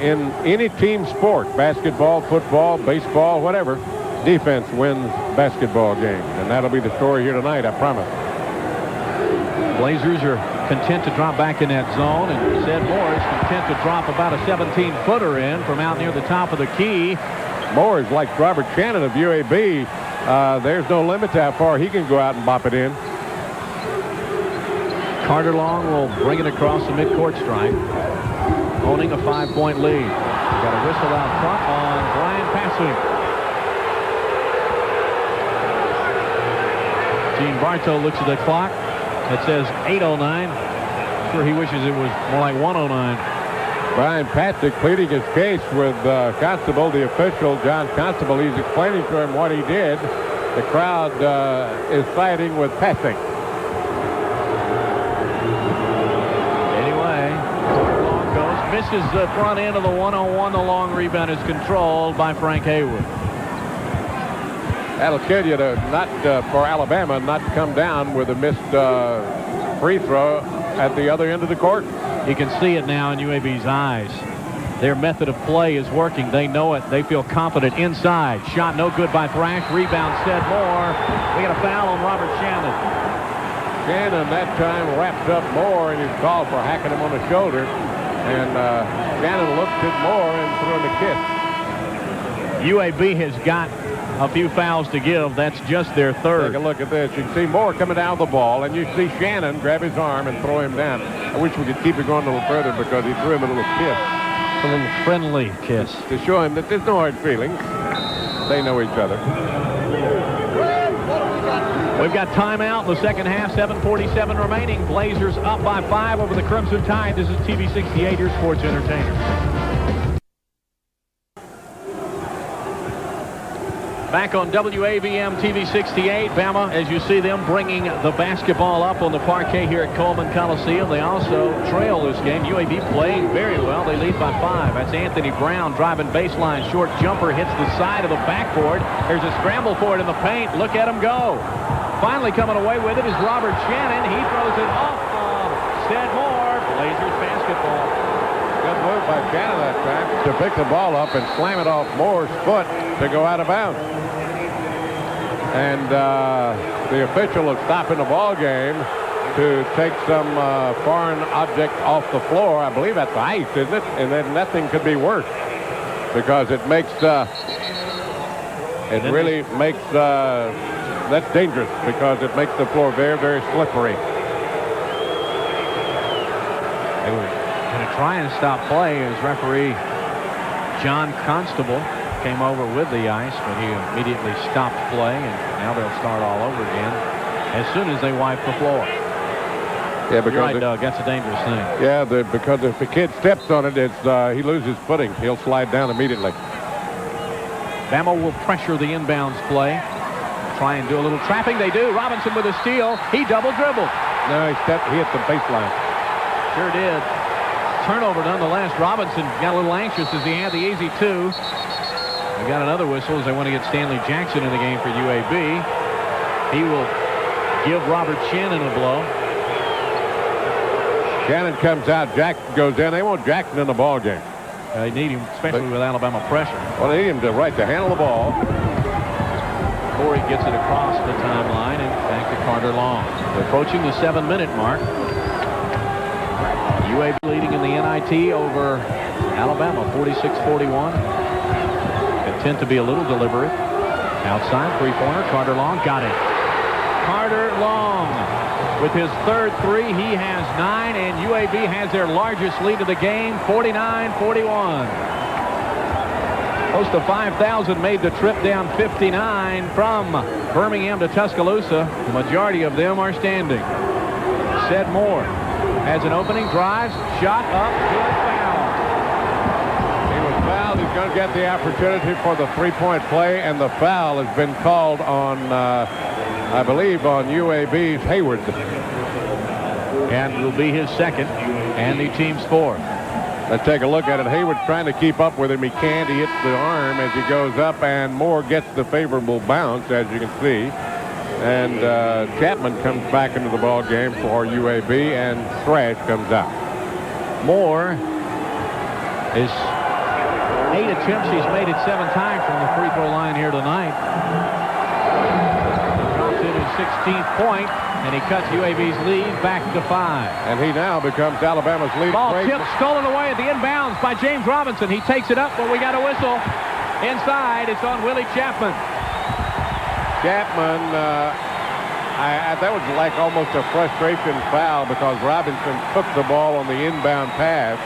in any team sport, basketball, football, baseball, whatever, defense wins basketball games. And that'll be the story here tonight, I promise. Blazers are content to drop back in that zone, and Ced Moore is content to drop about a 17-footer in from out near the top of the key. Moore is like Robert Shannon of UAB. There's no limit to how far he can go out and bop it in. Carter Long will bring it across the midcourt stripe, owning a 5-point lead. Got a whistle out front on Brian Passing. Gene Bartow looks at the clock. It says 8:09. Sure, he wishes it was more like 1:09. Brian Patrick pleading his case with Constable, the official, John Constable. He's explaining to him what he did. The crowd is siding with Passing. Misses the front end of the 1-on-1. The long rebound is controlled by Frank Haywood. That'll kill you for Alabama not to come down with a missed free throw at the other end of the court. You can see it now in UAB's eyes. Their method of play is working. They know it. They feel confident inside. Shot no good by Thrash. Rebound Ced Moore. We got a foul on Robert Shannon. Shannon that time wrapped up Moore, and he's called for hacking him on the shoulder. And Shannon looked at Moore and threw him a kiss. UAB has got a few fouls to give. That's just their 3rd. Take a look at this. You can see Moore coming down the ball, and you see Shannon grab his arm and throw him down. I wish we could keep it going a little further because he threw him a little kiss. A little friendly kiss. To show him that there's no hard feelings. They know each other. We've got timeout in the second half, 7:47 remaining. Blazers up by 5 over the Crimson Tide. This is TV 68, your sports entertainer. Back on WAVM TV 68, Bama, as you see them bringing the basketball up on the parquet here at Coleman Coliseum. They also trail this game. UAB playing very well. They lead by 5. That's Anthony Brown driving baseline. Short jumper hits the side of the backboard. There's a scramble for it in the paint. Look at him go. Finally coming away with it is Robert Shannon. He throws it off of Ced Moore. Blazers basketball. Good move by Shannon that time to pick the ball up and slam it off Moore's foot to go out of bounds. And the official is stopping the ball game to take some foreign object off the floor. I believe that's ice, isn't it? And then nothing could be worse because it makes really makes that's dangerous because it makes the floor very, very slippery. They were going to try and stop play as referee John Constable came over with the ice, but he immediately stopped play, and now they'll start all over again as soon as they wipe the floor. Yeah, because you're right, Doug, that's a dangerous thing. Yeah, because if the kid steps on it, he loses footing. He'll slide down immediately. Bama will pressure the inbounds play. Try and do a little trapping. They do. Robinson with a steal. He double dribbled. No, he hit the baseline. Sure did. Turnover nonetheless. Robinson got a little anxious as he had the easy 2. We got another whistle as they want to get Stanley Jackson in the game for UAB. He will give Robert Shannon a blow. Shannon comes out. Jackson goes in. They want Jackson in the ball game. They need him, especially with Alabama pressure. Well, they need him to handle the ball. Corey gets it across the timeline and back to Carter Long. We're approaching the 7-minute mark. UAB leading in the NIT over Alabama, 46-41. Content to be a little deliberate. Outside, three-pointer. Carter Long got it. Carter Long with his third three. He has 9, and UAB has their largest lead of the game, 49-41. Close to 5,000 made the trip down 59 from Birmingham to Tuscaloosa. The majority of them are standing. Said Moore has an opening, drives, shot up, good foul. He was fouled. He's going to get the opportunity for the three-point play, and the foul has been called on, I believe, on UAB's Hayward. And will be his second and the team's fourth. Let's take a look at it. Hayward's trying to keep up with him. He can't. He hits the arm as he goes up, and Moore gets the favorable bounce, as you can see. And Chapman comes back into the ball game for UAB, and Thrash comes out. Moore is 8 attempts. He's made it 7 times from the free throw line here tonight. Drops in his 16th point, and he cuts UAB's lead back to 5. And he now becomes Alabama's leading Ball break. tipped, stolen away at the inbounds by James Robinson. He takes it up, but we got a whistle. Inside, it's on Willie Chapman. Chapman, that was like almost a frustration foul because Robinson took the ball on the inbound pass,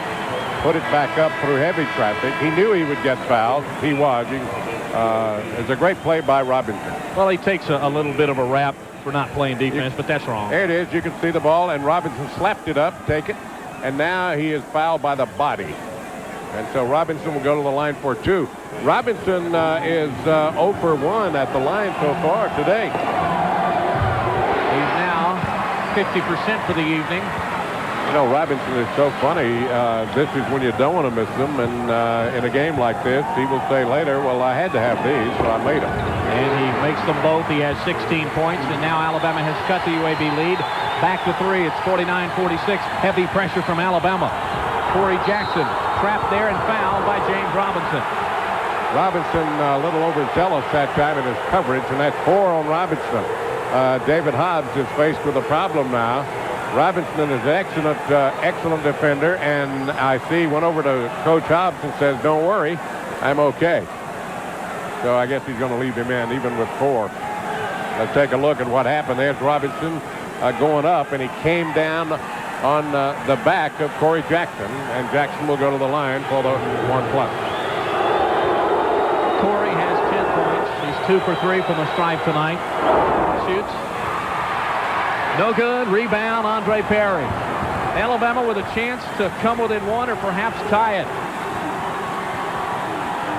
put it back up through heavy traffic. He knew he would get fouled. He was. It's a great play by Robinson. Well, he takes a little bit of a rap for not playing defense, but that's wrong. There it is. You can see the ball, and Robinson slapped it up, take it, and now he is fouled by the body. And so Robinson will go to the line for 2. Robinson is 0 for 1 at the line so far today. He's now 50% for the evening. You know, Robinson is so funny. This is when you don't want to miss them. And in a game like this, he will say later, well, I had to have these, so I made them. And he makes them both. He has 16 points, and now Alabama has cut the UAB lead. Back to 3. It's 49-46. Heavy pressure from Alabama. Corey Jackson trapped there and fouled by James Robinson. Robinson a little overzealous that time in his coverage, and that's 4 on Robinson. David Hobbs is faced with a problem now. Robinson is an excellent defender, and I see went over to Coach Hobbs and says, don't worry, I'm okay. So I guess he's going to leave him in even with 4. Let's take a look at what happened. There's Robinson going up, and he came down on the back of Corey Jackson, and Jackson will go to the line for the 1+. Corey has 10 points. He's 2 for 3 from the stripe tonight. Shoots. No good. Rebound, Andre Perry. Alabama with a chance to come within 1 or perhaps tie it.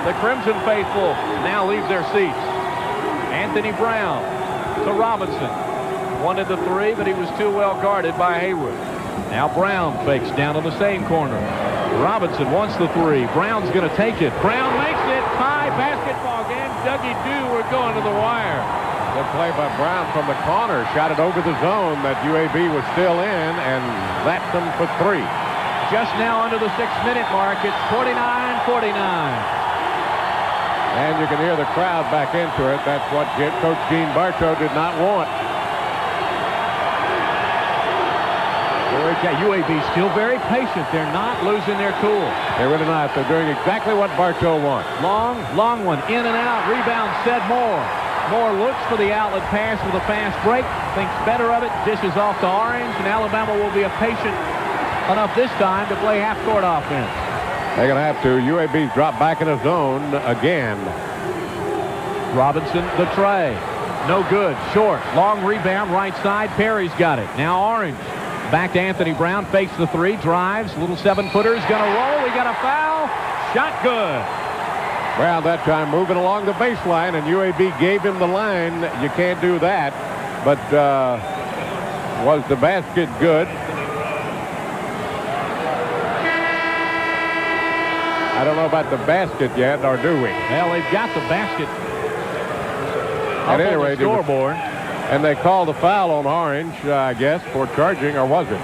The Crimson faithful now leave their seats. Anthony Brown to Robinson. Wanted the 3, but he was too well guarded by Hayward. Now Brown fakes down to the same corner. Robinson wants the 3. Brown's going to take it. Brown makes it. Tie basketball game. Dougie Dew, we're going to the wire. Good play by Brown from the corner. Shot it over the zone that UAB was still in and lapped them for 3. Just now under the 6-minute mark. It's 49-49. And you can hear the crowd back into it. That's what Coach Gene Bartow did not want. UAB still very patient. They're not losing their cool. They're really not. They're doing exactly what Bartow wants. Long one. In and out. Rebound, said Moore. Moore looks for the outlet pass with a fast break. Thinks better of it. Dishes off to Orange. And Alabama will be patient enough this time to play half-court offense. They're going to have to. UAB's dropped back in a zone again. Robinson, the tray. No good. Short. Long rebound. Right side. Perry's got it. Now Orange. Back to Anthony Brown. Fakes the 3. Drives. Little 7-footer is going to roll. We got a foul. Shot good. Brown that time moving along the baseline, and UAB gave him the line. You can't do that. But was the basket good? I don't know about the basket yet, or do we? Well, they've got the basket At any rate, the scoreboard. And they called the foul on Orange, I guess, for charging, or was it?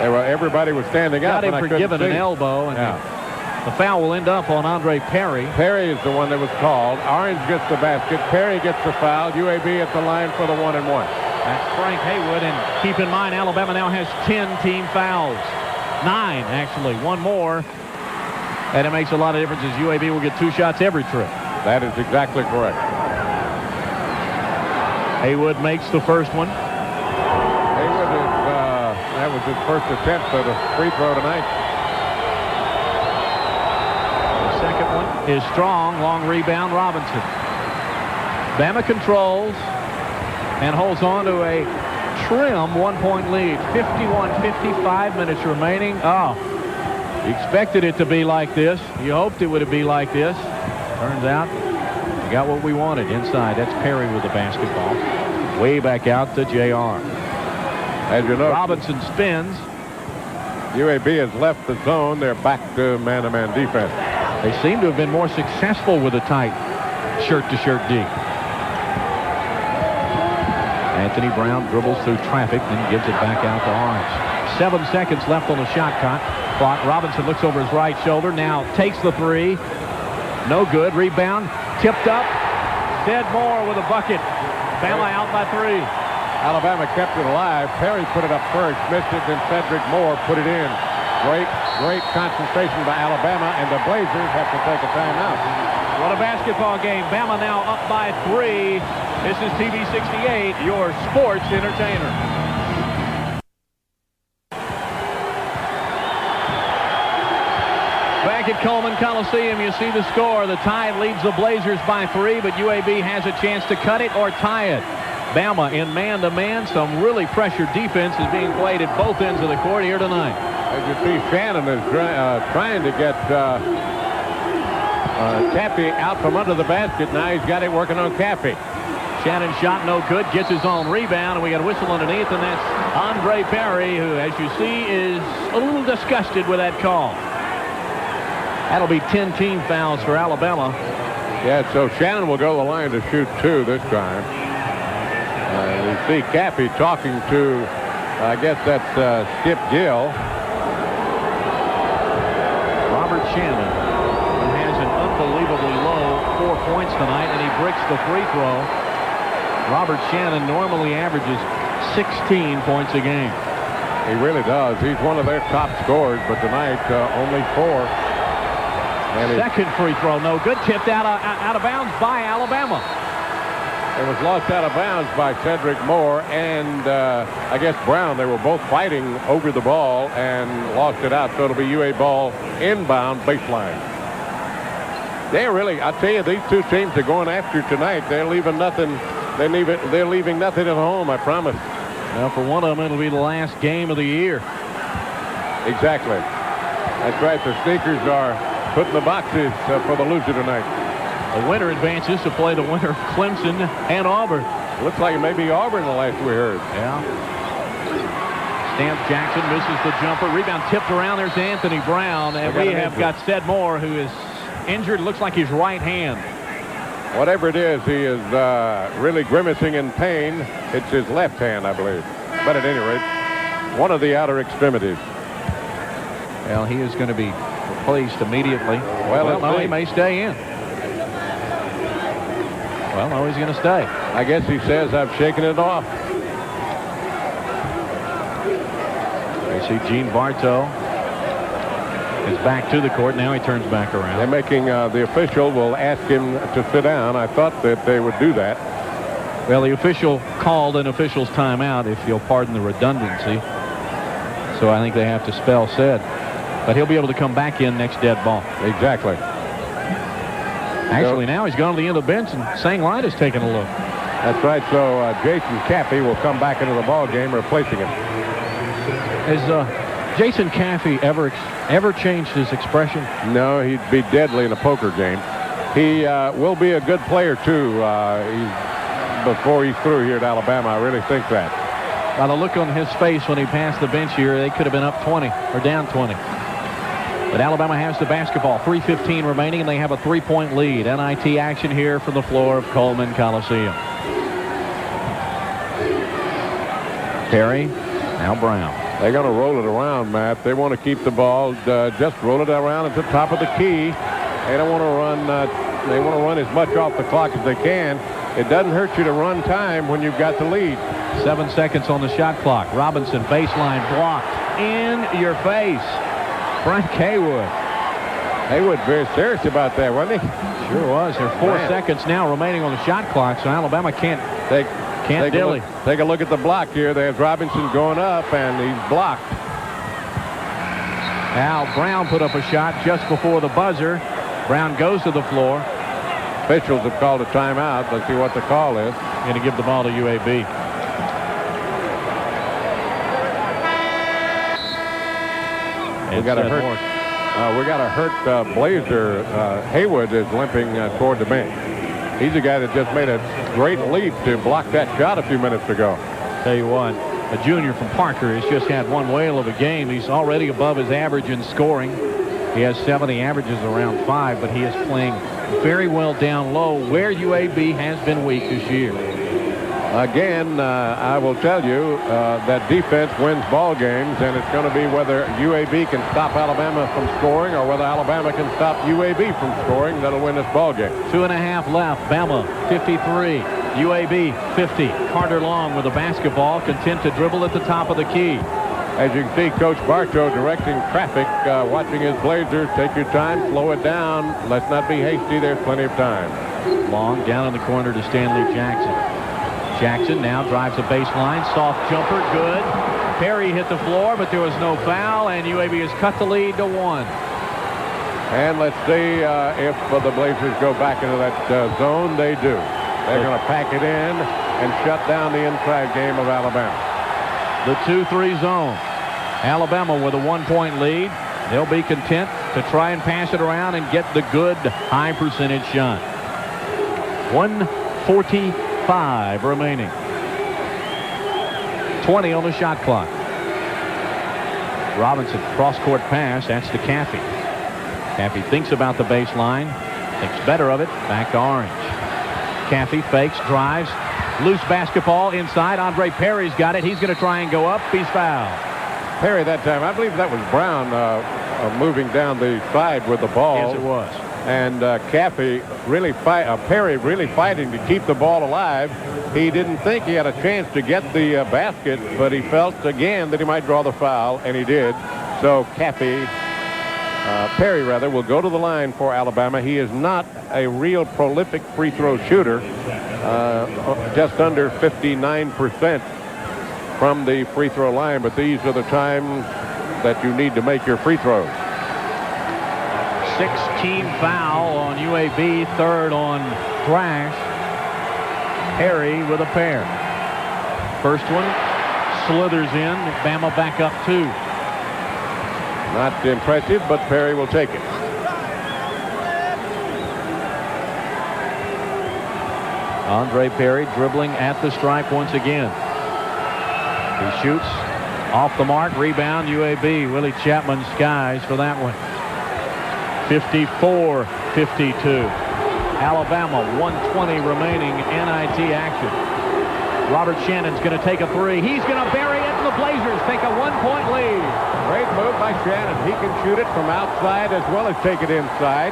Everybody was standing up. Got him for giving an elbow. And The foul will end up on Andre Perry. Perry is the one that was called. Orange gets the basket. Perry gets the foul. UAB at the line for the 1-and-1. That's Frank Haywood. And keep in mind, Alabama now has 10 team fouls. 9, actually. One more. And it makes a lot of difference as UAB will get 2 shots every trip. That is exactly correct. Haywood makes the first one. Haywood is, that was his first attempt at a free throw tonight. The second one is strong. Long rebound, Robinson. Bama controls and holds on to a trim 1-point lead. 51-55 minutes remaining. Oh, you expected it to be like this. You hoped it would be like this. Turns out we got what we wanted inside. That's Perry with the basketball. Way back out to JR. As you know, Robinson spins. UAB has left the zone. They're back to man-to-man defense. They seem to have been more successful with a tight shirt-to-shirt D. Anthony Brown dribbles through traffic, then gives it back out to Orange. 7 seconds left on the shot clock. Robinson looks over his right shoulder. Now takes the 3. No good. Rebound. Tipped up. Ced Moore with a bucket. Bama out by 3. Alabama kept it alive. Perry put it up first. Missed it. Then Cedric Moore put it in. Great concentration by Alabama. And the Blazers have to take a timeout. What a basketball game. Bama now up by 3. This is TV 68, your sports entertainer. Back at Coleman Coliseum, you see the score. The Tide leads the Blazers by 3, but UAB has a chance to cut it or tie it. Bama in man-to-man. Some really pressured defense is being played at both ends of the court here tonight. As you see, Shannon is trying to get Caffey out from under the basket. Now he's got it working on Caffey. Shannon shot no good, gets his own rebound, and we got a whistle underneath, and that's Andre Perry, who, as you see, is a little disgusted with that call. That'll be 10 team fouls for Alabama. Yeah, so Shannon will go to the line to shoot 2 this time. You see Caffey talking to, I guess that's Skip Gill. Robert Shannon, who has an unbelievably low 4 points tonight, and he bricks the free throw. Robert Shannon normally averages 16 points a game. He really does. He's one of their top scorers, but tonight only 4. And second free throw, no good. Tipped out of bounds by Alabama. It was lost out of bounds by Cedric Moore and I guess Brown. They were both fighting over the ball and lost it out. So it'll be UA ball inbound baseline. They're really, I tell you, these two teams are going after tonight. They're leaving nothing. They're leaving nothing at home, I promise. Well, for one of them, it'll be the last game of the year. Exactly. That's right. The sneakers are put in the boxes for the loser tonight. The winner advances to play the winner of Clemson and Auburn. Looks like it may be Auburn the last we heard. Yeah. Stanley Jackson misses the jumper. Rebound tipped around. There's Anthony Brown. And we have got Ced Moore, who is injured. Looks like his right hand. Whatever it is, he is really grimacing in pain. It's his left hand, I believe. But at any rate, one of the outer extremities. Well, he is going to be replaced immediately. Well, no, he may stay in. Well, no, he's going to stay. I guess he says, I've shaken it off. You see Gene Bartow is back to the court. Now he turns back around. They're making the official will ask him to sit down. I thought that they would do that. Well, the official called an official's timeout, if you'll pardon the redundancy. So I think they have to spell Ced. But he'll be able to come back in next dead ball. Exactly. Actually, now he's gone to the end of the bench, and Sang Light is taking a look. That's right. So Jason Caffey will come back into the ball game, replacing him. Has Jason Caffey ever changed his expression? No, he'd be deadly in a poker game. He will be a good player, too, before he's through here at Alabama. I really think that. By the look on his face when he passed the bench here, they could have been up 20 or down 20. But Alabama has the basketball. 3:15 remaining, and they have a 3-point lead. NIT action here from the floor of Coleman Coliseum. Perry, now Brown. They're going to roll it around, Matt. They want to keep the ball, just roll it around at the top of the key. They don't want to run. They want to run as much off the clock as they can. It doesn't hurt you to run time when you've got the lead. 7 seconds on the shot clock. Robinson baseline blocked in your face. Frank Haywood. Haywood very serious about that, wasn't he? Sure was. There's 4 seconds now remaining on the shot clock, so Alabama can't dilly. Take a look at the block here. There's Robinson going up, and he's blocked. Al Brown put up a shot just before the buzzer. Brown goes to the floor. Officials have called a timeout. Let's see what the call is. Going to give the ball to UAB. We got a hurt Blazer. Haywood is limping toward the bench. He's a guy that just made a great leap to block that shot a few minutes ago. Tell you what, a junior from Parker has just had one whale of a game. He's already above his average in scoring. He has 70 averages around 5, but he is playing very well down low, where UAB has been weak this year. Again, I will tell you that defense wins ball games, and it's going to be whether UAB can stop Alabama from scoring or whether Alabama can stop UAB from scoring that'll win this ball game. 2.5 left. Bama 53, UAB 50. Carter Long with a basketball, content to dribble at the top of the key. As you can see, Coach Bartow directing traffic, watching his Blazers. Take your time, slow it down. Let's not be hasty. There's plenty of time. Long down in the corner to Stanley Jackson. Jackson now drives the baseline. Soft jumper, good. Perry hit the floor, but there was no foul, and UAB has cut the lead to 1. And let's see if the Blazers go back into that zone. They do. They're going to pack it in and shut down the inside game of Alabama. The 2-3 zone. Alabama with a 1-point lead. They'll be content to try and pass it around and get the good high percentage shot. 1:45 remaining. 20 on the shot clock. Robinson cross-court pass. That's to Caffey. Caffey thinks about the baseline. Thinks better of it. Back to Orange. Caffey fakes, drives. Loose basketball inside. Andre Perry's got it. He's going to try and go up. He's fouled. Perry that time. I believe that was Brown moving down the side with the ball. Yes, it was. And Perry really fighting to keep the ball alive. He didn't think he had a chance to get the basket, but he felt again that he might draw the foul, and he did. So Perry will go to the line for Alabama. He is not a real prolific free throw shooter. Just under 59% from the free throw line, but these are the times that you need to make your free throws. 16 foul on UAB, third on Thrash. Perry with a pair. First one slithers in. Bama back up 2. Not impressive, but Perry will take it. Andre Perry dribbling at the stripe once again. He shoots off the mark. Rebound UAB. Willie Chapman skies for that one. 54-52. Alabama 1:20 remaining. NIT action. Robert Shannon's going to take a 3. He's going to bury it, and the Blazers take a 1-point lead. Great move by Shannon. He can shoot it from outside as well as take it inside.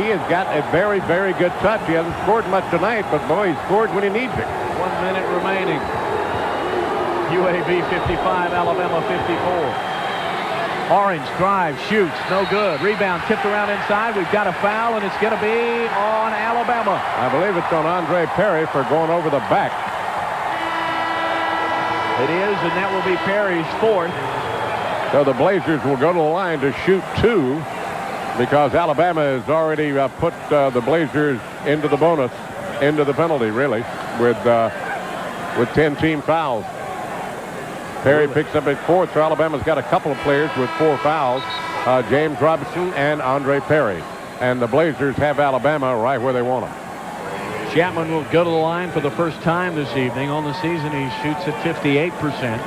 He has got a very, very good touch. He hasn't scored much tonight, but boy, he scored when he needs it. 1 minute remaining. UAB 55, Alabama 54. Orange drive, shoots, no good. Rebound tipped around inside. We've got a foul, and it's going to be on Alabama. I believe it's on Andre Perry for going over the back. It is, and that will be Perry's 4th. So the Blazers will go to the line to shoot 2 because Alabama has already put the Blazers into the bonus, into the penalty, really, with 10 team fouls. Perry picks up his 4th, so Alabama's got a couple of players with 4 fouls, James Robinson and Andre Perry. And the Blazers have Alabama right where they want them. Chapman will go to the line for the first time this evening. On the season, he shoots at 58%.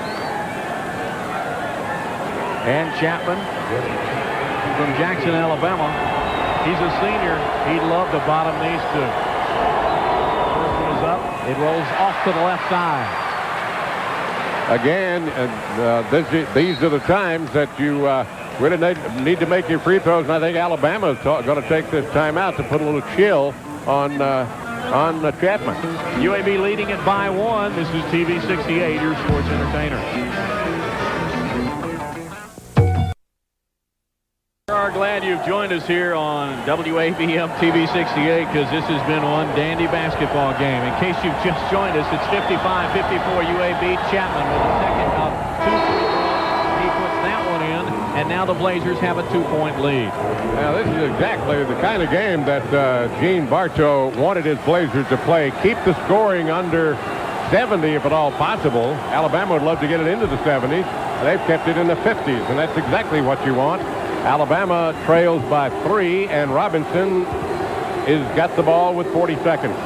And Chapman from Jackson, Alabama. He's a senior. He'd love to bottom these 2. First one is up. It rolls off to the left side. Again, these are the times that you really need to make your free throws, and I think Alabama is going to take this timeout to put a little chill on Chapman. UAB leading it by 1. This is TV 68, your sports entertainer. We are glad you've joined us here on WABM TV 68 because this has been one dandy basketball game. In case you've just joined us, it's 55-54 UAB. Chapman with a second of 2 free throws. He puts that one in, and now the Blazers have a 2-point lead. Now, this is exactly the kind of game that Gene Bartow wanted his Blazers to play. Keep the scoring under 70 if at all possible. Alabama would love to get it into the 70s. They've kept it in the 50s, and that's exactly what you want. Alabama trails by 3, and Robinson is got the ball with 40 seconds.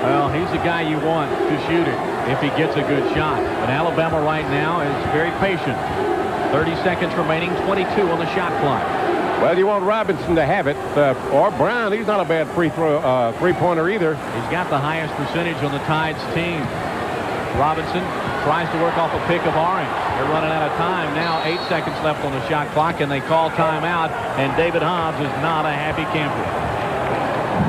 Well, he's the guy you want to shoot it if he gets a good shot. But Alabama right now is very patient. 30 seconds remaining, 22 on the shot clock. Well, you want Robinson to have it, or Brown. He's not a bad three-pointer either. He's got the highest percentage on the Tide's team. Robinson tries to work off a pick of Orange. They're running out of time now. 8 seconds left on the shot clock, and they call timeout. And David Hobbs is not a happy camper.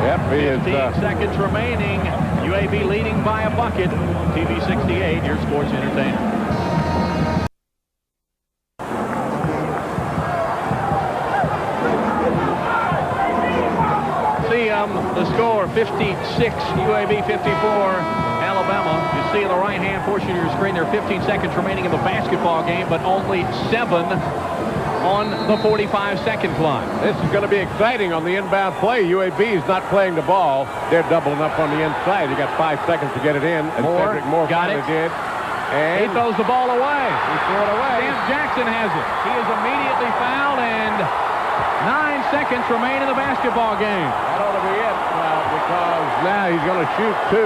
Yep, he is. 15 seconds remaining. UAB leading by a bucket. TV 68, your sports entertainer. See the score: 56 UAB, 54 Alabama. You see in the right-hand portion of your screen there are 15 seconds remaining in the basketball game, but only 7 on the 45-second clock. This is going to be exciting on the inbound play. UAB is not playing the ball. They're doubling up on the inside. You got 5 seconds to get it in. And Cedric Moore got it. Did. And he throws the ball away. He threw it away. Stanley Jackson has it. He is immediately fouled, and 9 seconds remain in the basketball game. That ought to be it because now he's going to shoot 2.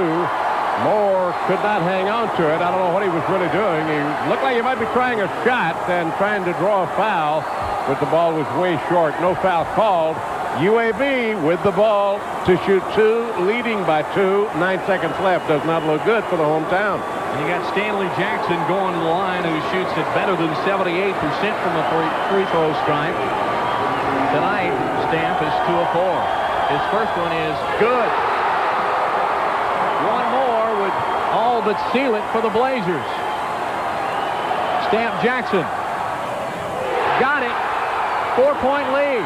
Moore could not hang on to it. I don't know what he was really doing. He looked like he might be trying a shot and trying to draw a foul, but the ball was way short. No foul called. UAB with the ball to shoot 2, leading by 2. 9 seconds left. Does not look good for the hometown. And you got Stanley Jackson going to the line, who shoots it better than 78% from the free throw stripe. Tonight, Stamp is 2 of 4. His first one is good. One more would all but seal it for the Blazers. Stamp Jackson got it. 4-point lead.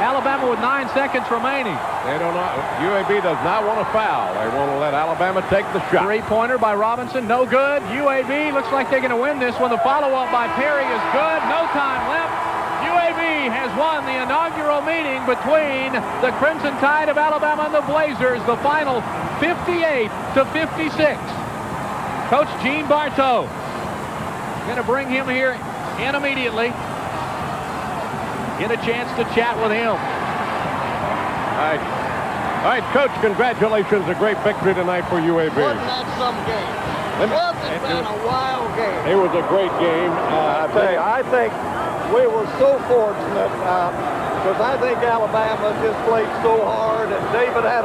Alabama with 9 seconds remaining. They don't know. UAB does not want to foul. They want to let Alabama take the shot. 3-pointer by Robinson, no good. UAB looks like they're going to win this one. The follow-up by Perry is good. No time left. UAB has won the inaugural meeting between the Crimson Tide of Alabama and the Blazers. The final 58-56. Coach Gene Bartow going to bring him here in immediately. Get a chance to chat with him. All right, Coach, congratulations. A great victory tonight for UAB. Wasn't that some game? Wasn't that a wild game? It was a great game. I tell you, I think we were so fortunate because I think Alabama just played so hard, and David had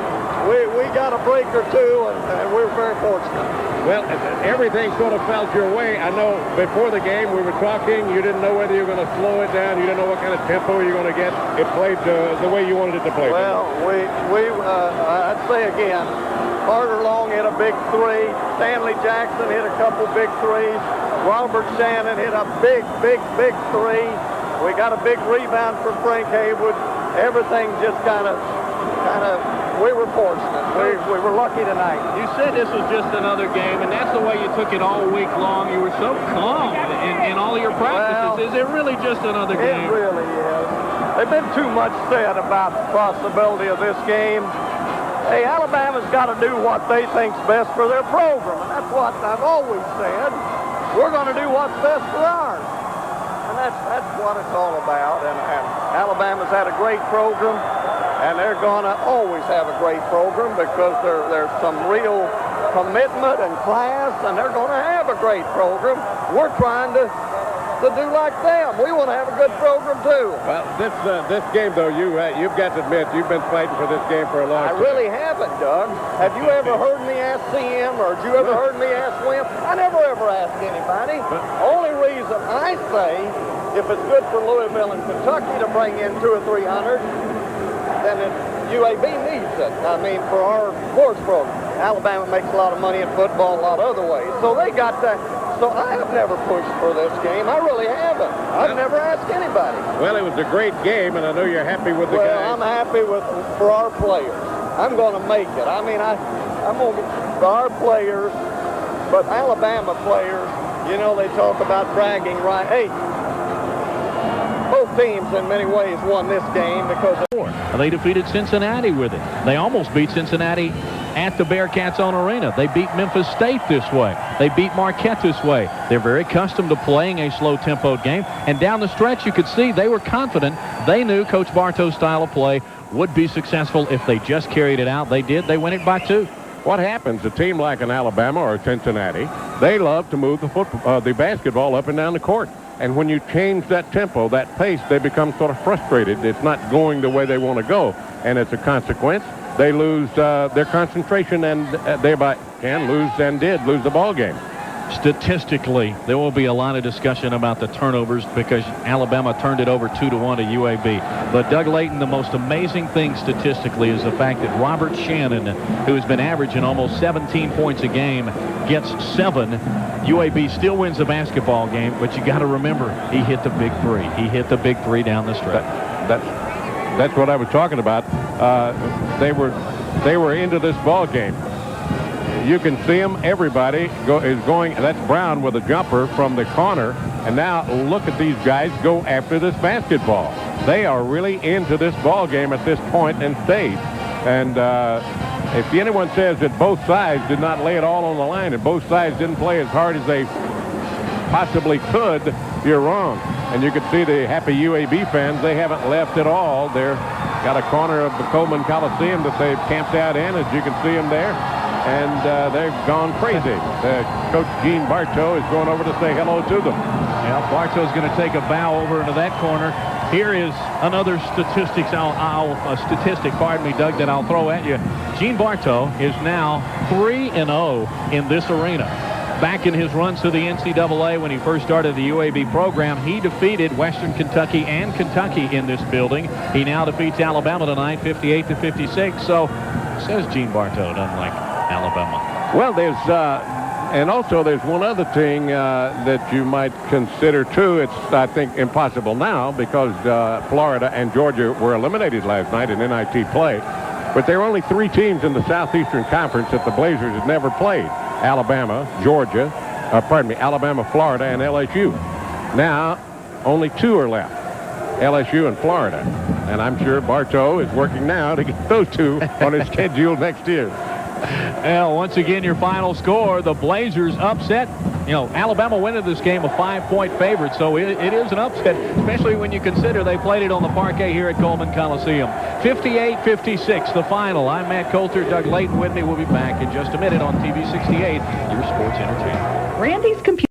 we got a break or two, and we were very fortunate. Well, everything sort of felt your way. I know before the game we were talking. You didn't know whether you were going to slow it down. You didn't know what kind of tempo you were going to get. It played the way you wanted it to play. Well, I'd say again, Carter Long hit a big 3. Stanley Jackson hit a couple big 3s. Robert Shannon hit a big 3. We got a big rebound from Frank Haywood. Everything just kind of. We were fortunate. We were lucky tonight. You said this was just another game, and that's the way you took it all week long. You were so calm in all your practices. Is it really just another game? It really is. There's been too much said about the possibility of this game. Hey, Alabama's got to do what they think's best for their program, and that's what I've always said. We're going to do what's best for ours, and that's what it's all about. And Alabama's had a great program. And they're going to always have a great program because there's some real commitment and class, and they're going to have a great program. We're trying to do like them. We want to have a good program, too. Well, this game, though, you've got to admit, you've been fighting for this game for a long time. I really haven't, Doug. Have you ever heard me ask ask CM or did you ever heard me ask Wimp? I never ever ask anybody. Only reason I say if it's good for Louisville and Kentucky to bring in 200 or 300, then UAB needs it. I mean, for our sports program. Alabama makes a lot of money in football a lot of other ways. So they got that. So I have never pushed for this game. I really haven't. I've never asked anybody. Well, it was a great game, and I know you're happy with the guys. Well, I'm happy for our players. I'm going to make it. I mean, I'm going to for our players, but Alabama players, you know, they talk about bragging, right? Hey, both teams in many ways won this game because they defeated Cincinnati with it. They almost beat Cincinnati at the Bearcats own arena. They beat Memphis State this way. They beat Marquette this way. They're very accustomed to playing a slow-tempoed game. And down the stretch, you could see they were confident. They knew Coach Bartow's style of play would be successful if they just carried it out. They did. They win it by 2. What happens, a team like an Alabama or Cincinnati, they love to move the basketball up and down the court. And when you change that tempo, that pace, they become sort of frustrated. It's not going the way they want to go. And as a consequence, they lose their concentration and thereby can lose and did lose the ball game. Statistically, there will be a lot of discussion about the turnovers because Alabama turned it over 2-1 to UAB. But Doug Layton, the most amazing thing statistically is the fact that Robert Shannon, who has been averaging almost 17 points a game, gets 7. UAB still wins the basketball game, but you got to remember, he hit the big 3. He hit the big 3 down the stretch. That's what I was talking about. They were into this ball game. You can see them. Everybody is going. That's Brown with a jumper from the corner. And now look at these guys go after this basketball. They are really into this ball game at this point and stage. And if anyone says that both sides did not lay it all on the line and both sides didn't play as hard as they possibly could, you're wrong. And you can see the happy UAB fans. They haven't left at all. They're got a corner of the Coleman Coliseum that they've camped out in, as you can see them there. And they've gone crazy. Coach Gene Bartow is going over to say hello to them. Yeah, Bartow's going to take a bow over into that corner. Here is another statistic, pardon me, Doug, that I'll throw at you. Gene Bartow is now 3-0 in this arena. Back in his runs to the NCAA when he first started the UAB program, he defeated Western Kentucky and Kentucky in this building. He now defeats Alabama tonight, 58-56. So, says Gene Bartow, doesn't like Alabama. Well, and also there's one other thing that you might consider too. It's, I think, impossible now because Florida and Georgia were eliminated last night in NIT play. But there are only 3 teams in the Southeastern Conference that the Blazers have never played. Alabama, Florida, and LSU. Now, only 2 are left, LSU and Florida. And I'm sure Bartow is working now to get those 2 on his schedule next year. Well, once again, your final score, the Blazers upset. You know, Alabama went into this game a 5-point favorite, so it is an upset, especially when you consider they played it on the parquet here at Coleman Coliseum. 58-56, the final. I'm Matt Coulter. Doug Layton with me. We'll be back in just a minute on TV 68, your sports entertainment. Randy's computer.